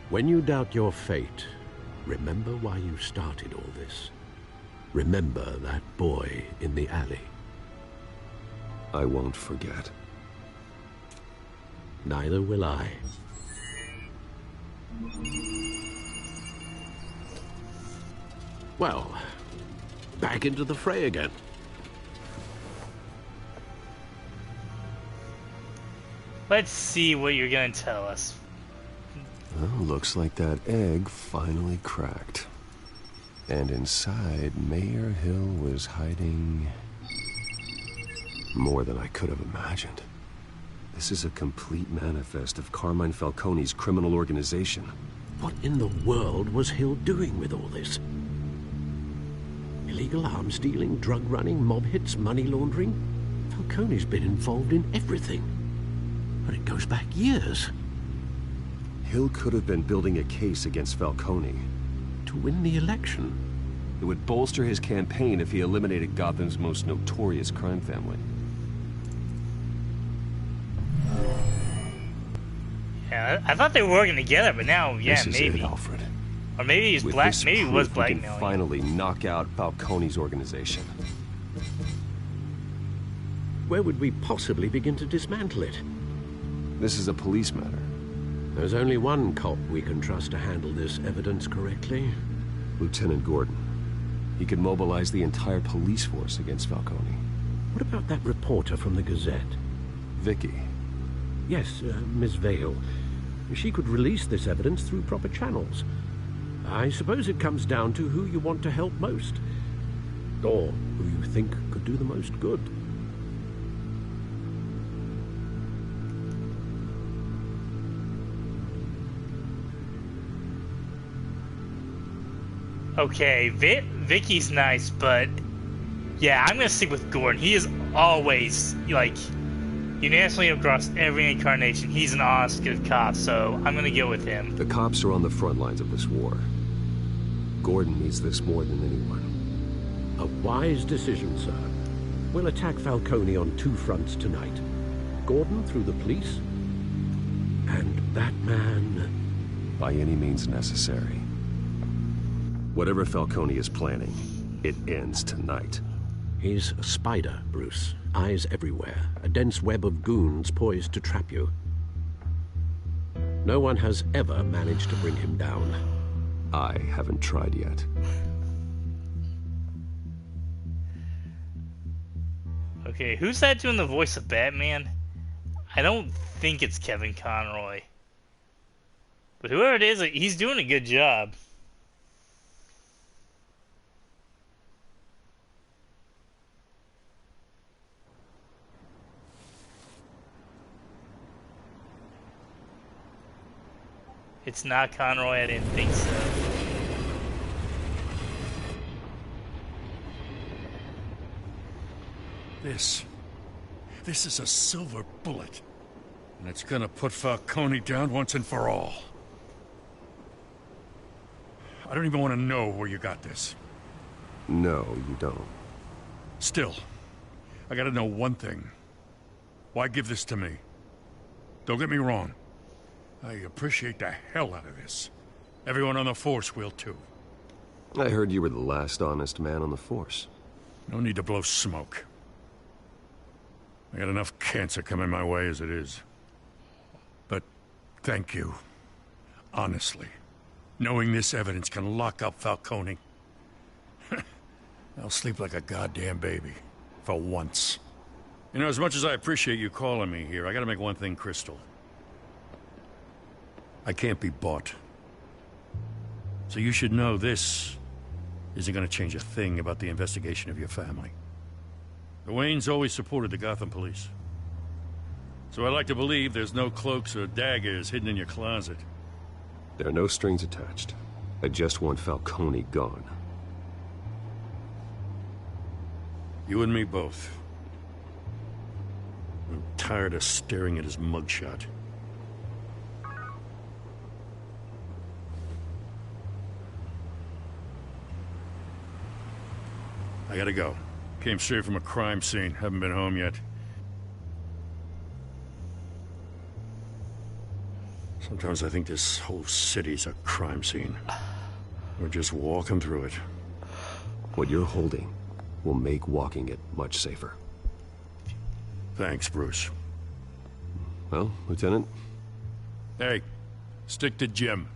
When you doubt your fate, remember why you started all this. Remember that boy in the alley. I won't forget. Neither will I. Well, back into the fray again. Let's see what you're gonna tell us. Well, looks like that egg finally cracked. And inside, Mayor Hill was hiding more than I could have imagined. This is a complete manifest of Carmine Falcone's criminal organization. What in the world was Hill doing with all this? Illegal arms dealing, drug running, mob hits, money laundering? Falcone's been involved in everything. But it goes back years. Hill could have been building a case against Falcone. To win the election? It would bolster his campaign if he eliminated Gotham's most notorious crime family. Yeah, I thought they were working together, but now, yeah, this is maybe. It, Alfred. Or maybe he's With black. this Maybe he was proof, we can blackmailing. finally knock out Falcone's organization. Where would we possibly begin to dismantle it? This is a police matter. There's only one cop we can trust to handle this evidence correctly. Lieutenant Gordon. He could mobilize the entire police force against Falcone. What about that reporter from the Gazette? Vicky. Yes, Miss Vale. She could release this evidence through proper channels. I suppose it comes down to who you want to help most. Or who you think could do the most good. Okay, Vicky's nice, but yeah, I'm gonna stick with Gordon. He is always, like, unanimously across every incarnation, he's an honest, good cop, so I'm gonna go with him. The cops are on the front lines of this war. Gordon needs this more than anyone. A wise decision, sir. We'll attack Falcone on 2 fronts tonight. Gordon through the police, and that man... By any means necessary. Whatever Falcone is planning, it ends tonight. He's a spider, Bruce. Eyes everywhere. A dense web of goons poised to trap you. No one has ever managed to bring him down. I haven't tried yet. Okay, who's that doing the voice of Batman? I don't think it's Kevin Conroy. But whoever it is, he's doing a good job. It's not Conroy, I didn't think so. This is a silver bullet. And it's gonna put Falcone down once and for all. I don't even want to know where you got this. No, you don't. Still, I gotta know one thing. Why give this to me? Don't get me wrong. I appreciate the hell out of this. Everyone on the Force will, too. I heard you were the last honest man on the Force. No need to blow smoke. I got enough cancer coming my way as it is. But thank you. Honestly. Knowing this evidence can lock up Falcone. I'll sleep like a goddamn baby. For once. You know, as much as I appreciate you calling me here, I gotta make one thing crystal. I can't be bought. So you should know this isn't going to change a thing about the investigation of your family. The Waynes always supported the Gotham police. So I like to believe there's no cloaks or daggers hidden in your closet. There are no strings attached. I just want Falcone gone. You and me both. I'm tired of staring at his mugshot. I gotta go. Came straight from a crime scene. Haven't been home yet. Sometimes I think this whole city's a crime scene. We're just walking through it. What you're holding will make walking it much safer. Thanks, Bruce. Well, Lieutenant? Hey, stick to Jim.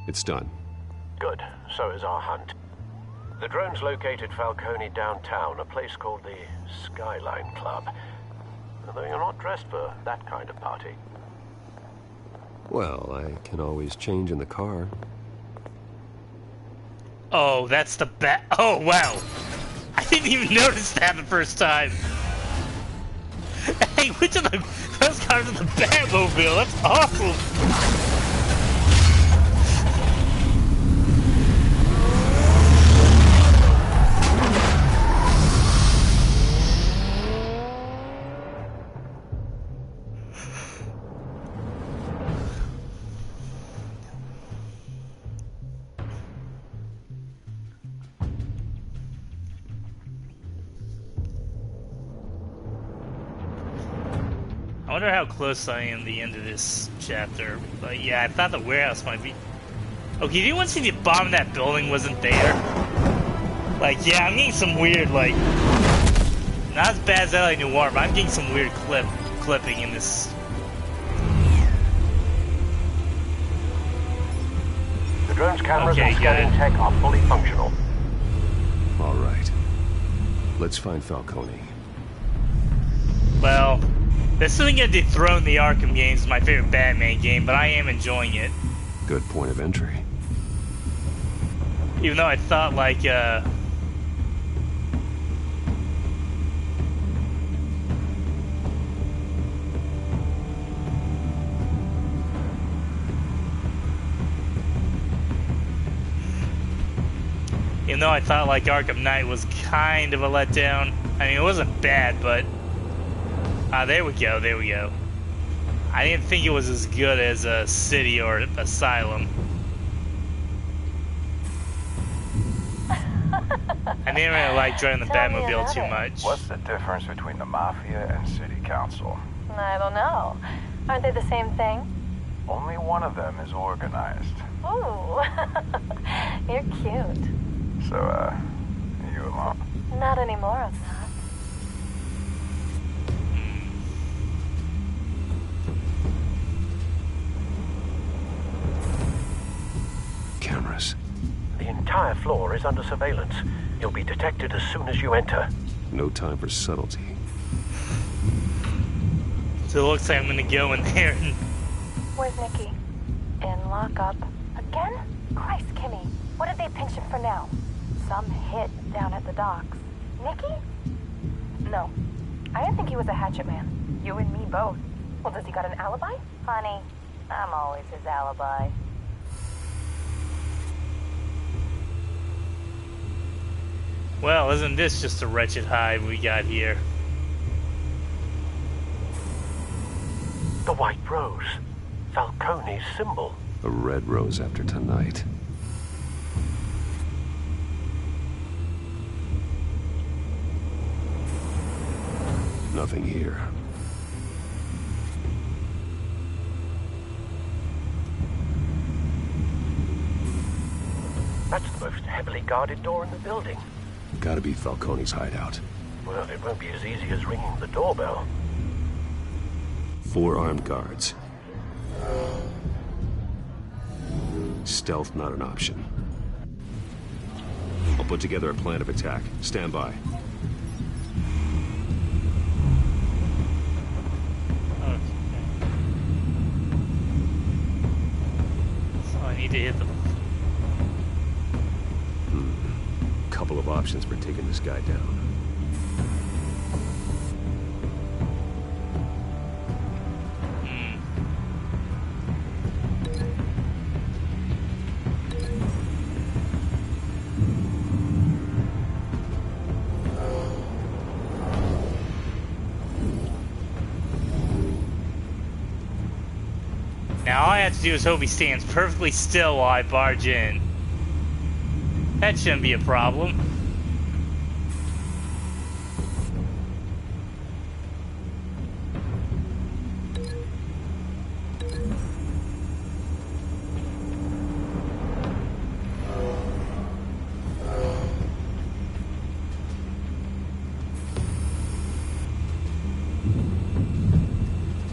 It's done. Good. So is our hunt. The drones located Falcone downtown, a place called the Skyline Club. Although you're not dressed for that kind of party. Well, I can always change in the car. Oh, that's the bat. Oh, wow. I didn't even notice that the first time. Hey, which of those cars are the Batmobile? That's awesome. I wonder how close I am to the end of this chapter. But yeah, I thought the warehouse might be... Okay, did anyone see the bomb in that building wasn't there? Like, yeah, I'm getting some weird, like... Not as bad as LA Noire, but I'm getting some weird clipping in this. The drone's cameras and scanning tech are fully functional. All right. Let's find Falcone. Well, This isn't gonna dethrone the Arkham games, my favorite Batman game, but I am enjoying it. Good point of entry. Even though I thought like even though I thought like Arkham Knight was kind of a letdown. I mean, it wasn't bad, but there we go, there we go. I didn't think it was as good as a City or Asylum. I didn't really like driving the Batmobile too much. What's the difference between the Mafia and City Council? I don't know. Aren't they the same thing? Only one of them is organized. Ooh, you're cute. So, are you a mom? Not anymore, I'm not. Cameras. The entire floor is under surveillance. You'll be detected as soon as you enter. No time for subtlety. So it looks like I'm gonna go in there and... Where's Nicky? In lockup. Again? Christ, Kimmy. What did they pinch him for now? Some hit down at the docks. Nicky? No. I didn't think he was a hatchet man. You and me both. Well, does he got an alibi? Honey, I'm always his alibi. Well, isn't this just a wretched hive we got here? The White Rose. Falcone's symbol. A red rose after tonight. Nothing here. That's the most heavily guarded door in the building. Gotta be Falcone's hideout. Well, it won't be as easy as ringing the doorbell. 4 armed guards. Stealth not an option. I'll put together a plan of attack. Stand by. So I need to hit them. Couple of options for taking this guy down. Now all I have to do is hope he stands perfectly still while I barge in. That shouldn't be a problem.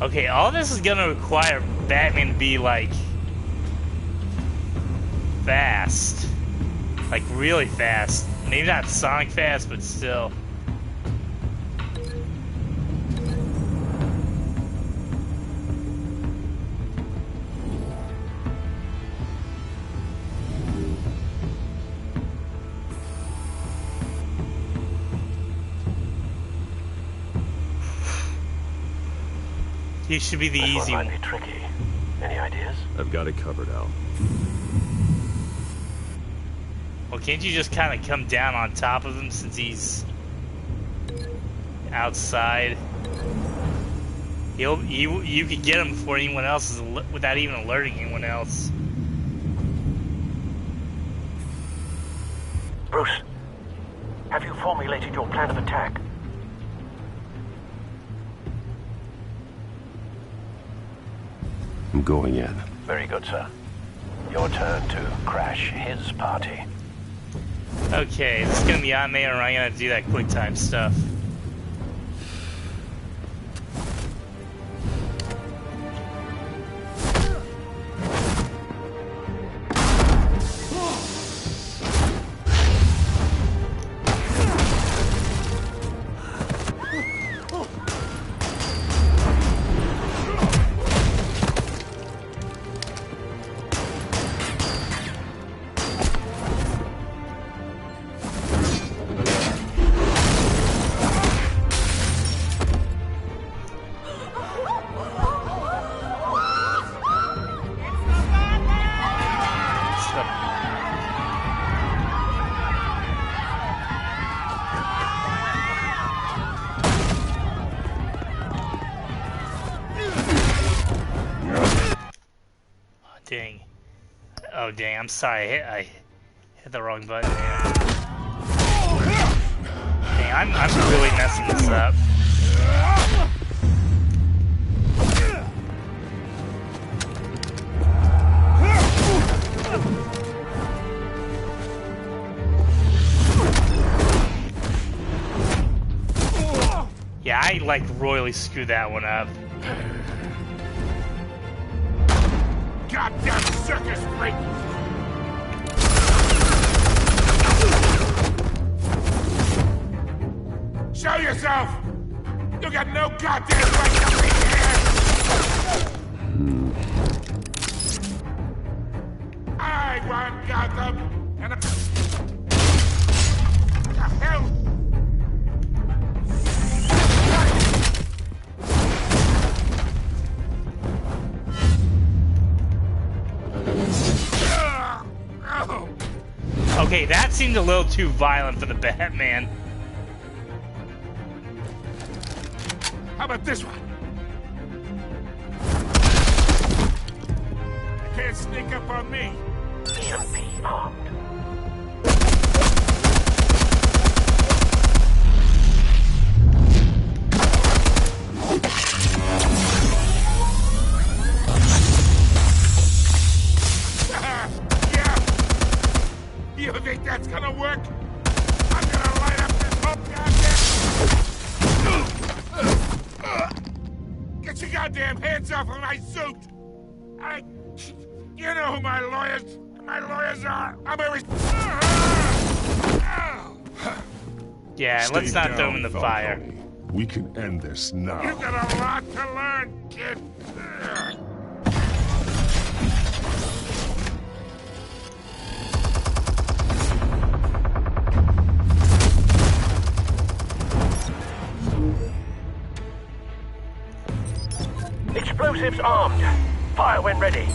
Okay, all this is gonna require Batman to be like fast. Like really fast. Maybe not Sonic fast, but still. He should be the easy one. Might be tricky. Any ideas? I've got it covered, Al. Well, can't you just kind of come down on top of him since he's outside? You could get him before anyone else is without even alerting anyone else. Bruce, have you formulated your plan of attack? I'm going in. Very good, sir. Your turn to crash his party. Okay, this is gonna be on me, or am I gonna do that quick time stuff? dang, I'm sorry. I hit the wrong button there. Dang, I'm really messing this up. Yeah, I like royally screwed that one up. Goddamn circus freak! Show yourself! You got no goddamn right to be here! I want Gotham and the hell! Okay, that seemed a little too violent for the Batman. How about this one? You can't sneak up on me. EMP armed. You think that's gonna work? I'm gonna light up this whole goddamn... Get your goddamn hands off of my suit! You know who my lawyers are! I'm a... Yeah, let's not throw him in the fire. We can end this now. You've got a lot to learn, kid. Explosives armed. Fire when ready.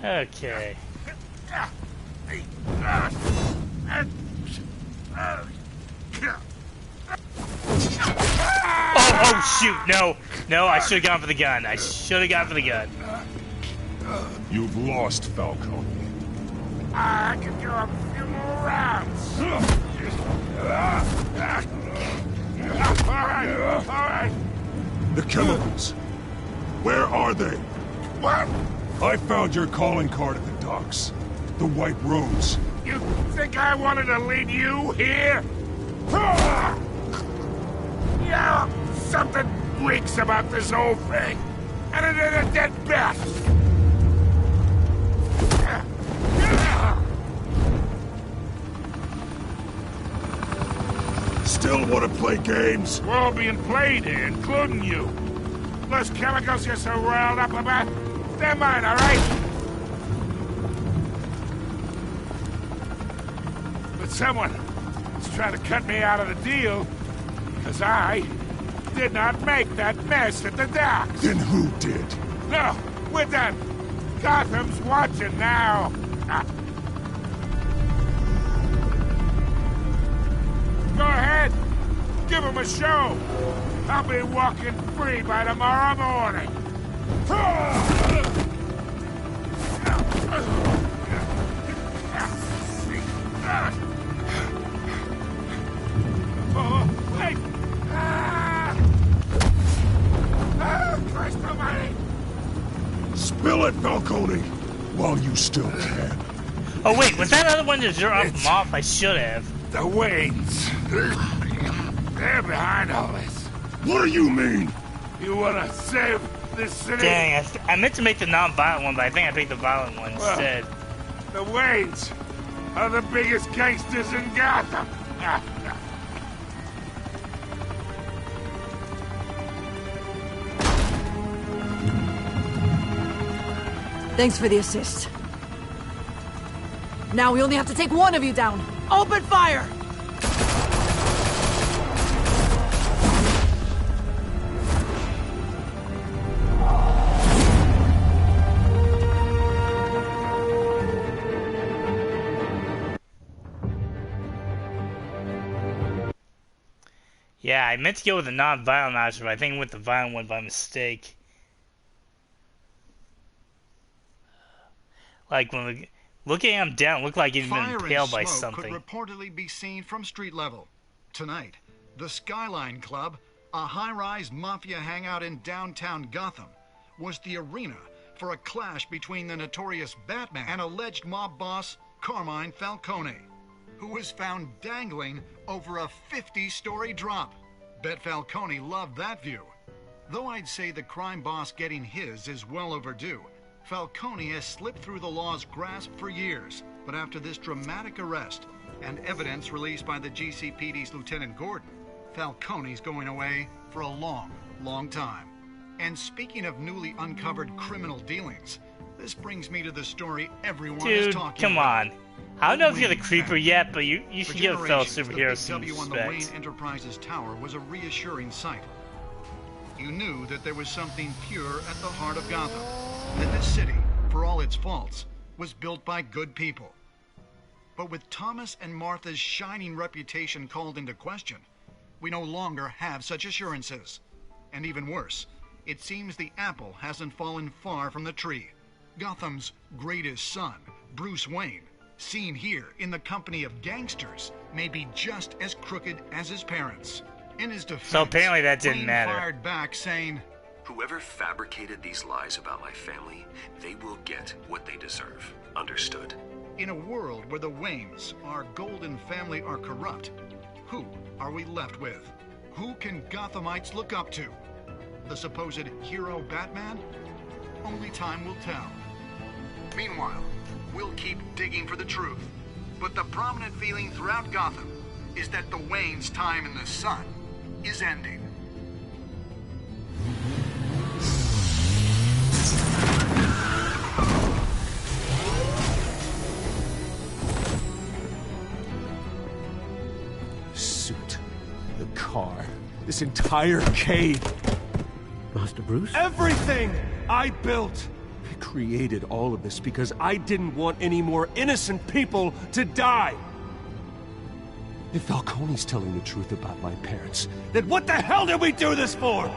Okay. Oh shoot, no, I should have gone for the gun. You've lost, Falcone. I can go a few more rounds. All right. The chemicals. Where are they? What? I found your calling card at the docks. The White Rose. You think I wanted to lead you here? Yeah, something reeks about this whole thing. And it is a dead bat. Still want to play games? We're all being played here, including you. Those chemicals you're so riled up about, they're mine, all right? But someone is trying to cut me out of the deal, because I did not make that mess at the docks. Then who did? No, we're done. Gotham's watching now. Go ahead. Give him a show. I'll be walking free by tomorrow morning. Oh, wait! Christ almighty! Spill it, Falcone, while you still can. Oh wait, was that other one to drop him off? I should have. The Waynes. They're behind all this. What do you mean? You wanna save this city? Dang, I meant to make the non-violent one, but I think I picked the violent one instead. The Waynes are the biggest gangsters in Gotham. Thanks for the assist. Now we only have to take one of you down. Open fire! Yeah, I meant to go with a non-violent option, but I think I went the violent one by mistake. Like, when looking him down, looked like he'd been impaled by something. Could reportedly be seen from street level. Tonight, the Skyline Club, a high-rise mafia hangout in downtown Gotham, was the arena for a clash between the notorious Batman and alleged mob boss Carmine Falcone, who was found dangling over a 50-story drop. Bet Falcone loved that view. Though I'd say the crime boss getting his is well overdue, Falcone has slipped through the law's grasp for years. But after this dramatic arrest and evidence released by the GCPD's Lieutenant Gordon, Falcone's going away for a long, long time. And speaking of newly uncovered criminal dealings, this brings me to the story everyone is talking come about. on. I don't know if you're the creeper yet, but you should give a fellow superhero some the Big W on the Wayne respect. Enterprises tower was a reassuring sight. You knew that there was something pure at the heart of Gotham. That this city, for all its faults, was built by good people. But with Thomas and Martha's shining reputation called into question, we no longer have such assurances. And even worse, it seems the apple hasn't fallen far from the tree. Gotham's greatest son, Bruce Wayne, seen here in the company of gangsters, may be just as crooked as his parents. In his defense, So apparently that didn't Wayne matter. fired back saying, Whoever fabricated these lies about my family, they will get what they deserve. Understood? in a world where the Waynes, our golden family, are corrupt, who are we left with? Who can Gothamites look up to? The supposed hero Batman? Only time will tell. Meanwhile, we'll keep digging for the truth. But the prominent feeling throughout Gotham is that the Waynes' time in the sun is ending. The suit, the car, this entire cave. Master Bruce? Everything I built! I created all of this because I didn't want any more innocent people to die! If Falcone's telling the truth about my parents, then what the hell did we do this for?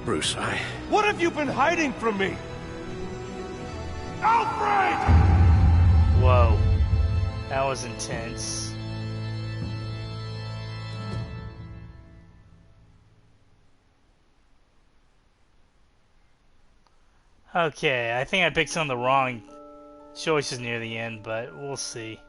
Bruce, What have you been hiding from me? Alfred! Whoa. That was intense. Okay, I think I picked some of the wrong choices near the end, but we'll see.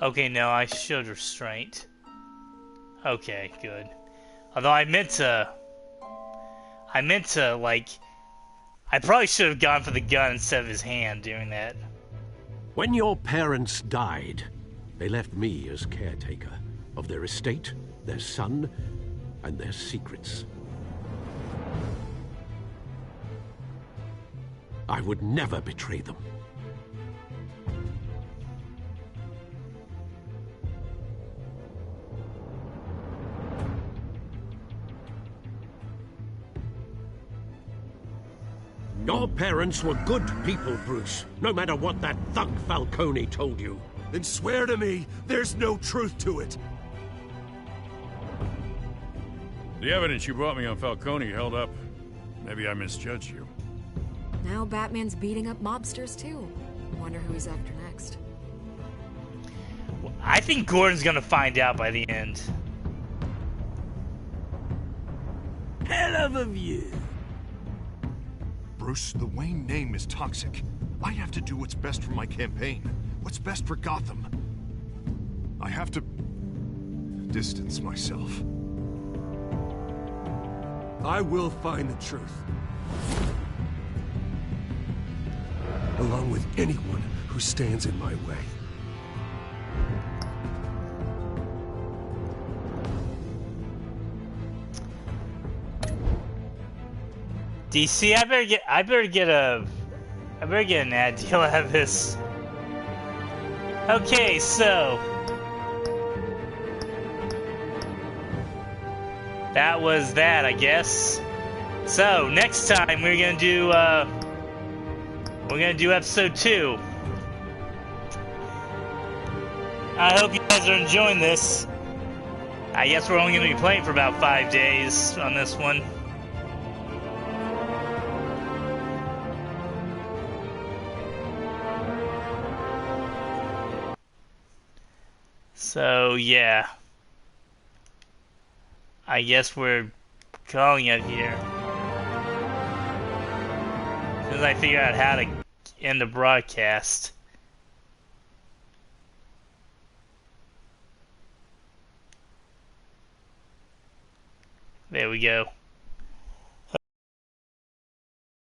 Okay, no, I showed restraint. Okay, good. Although I meant to, like, I probably should have gone for the gun instead of his hand doing that. when your parents died, they left me as caretaker of their estate, their son, and their secrets. I would never betray them. Your parents were good people, Bruce, no matter what that thug Falcone told you. Then swear to me there's no truth to it. The evidence you brought me on Falcone held up. Maybe I misjudged you. Now Batman's beating up mobsters, too. Wonder who he's after next. I think Gordon's gonna find out by the end. Hell of a view. Bruce, the Wayne name is toxic. I have to do what's best for my campaign. What's best for Gotham. I have to distance myself. I will find the truth. Along with anyone who stands in my way. DC, I better get an ad deal out of this. Okay, so that was that, I guess. So next time we're gonna do episode 2. I hope you guys are enjoying this. I guess we're only gonna be playing for about 5 days on this one. So yeah, I guess we're calling it here. As soon as I figure out how to end the broadcast. There we go.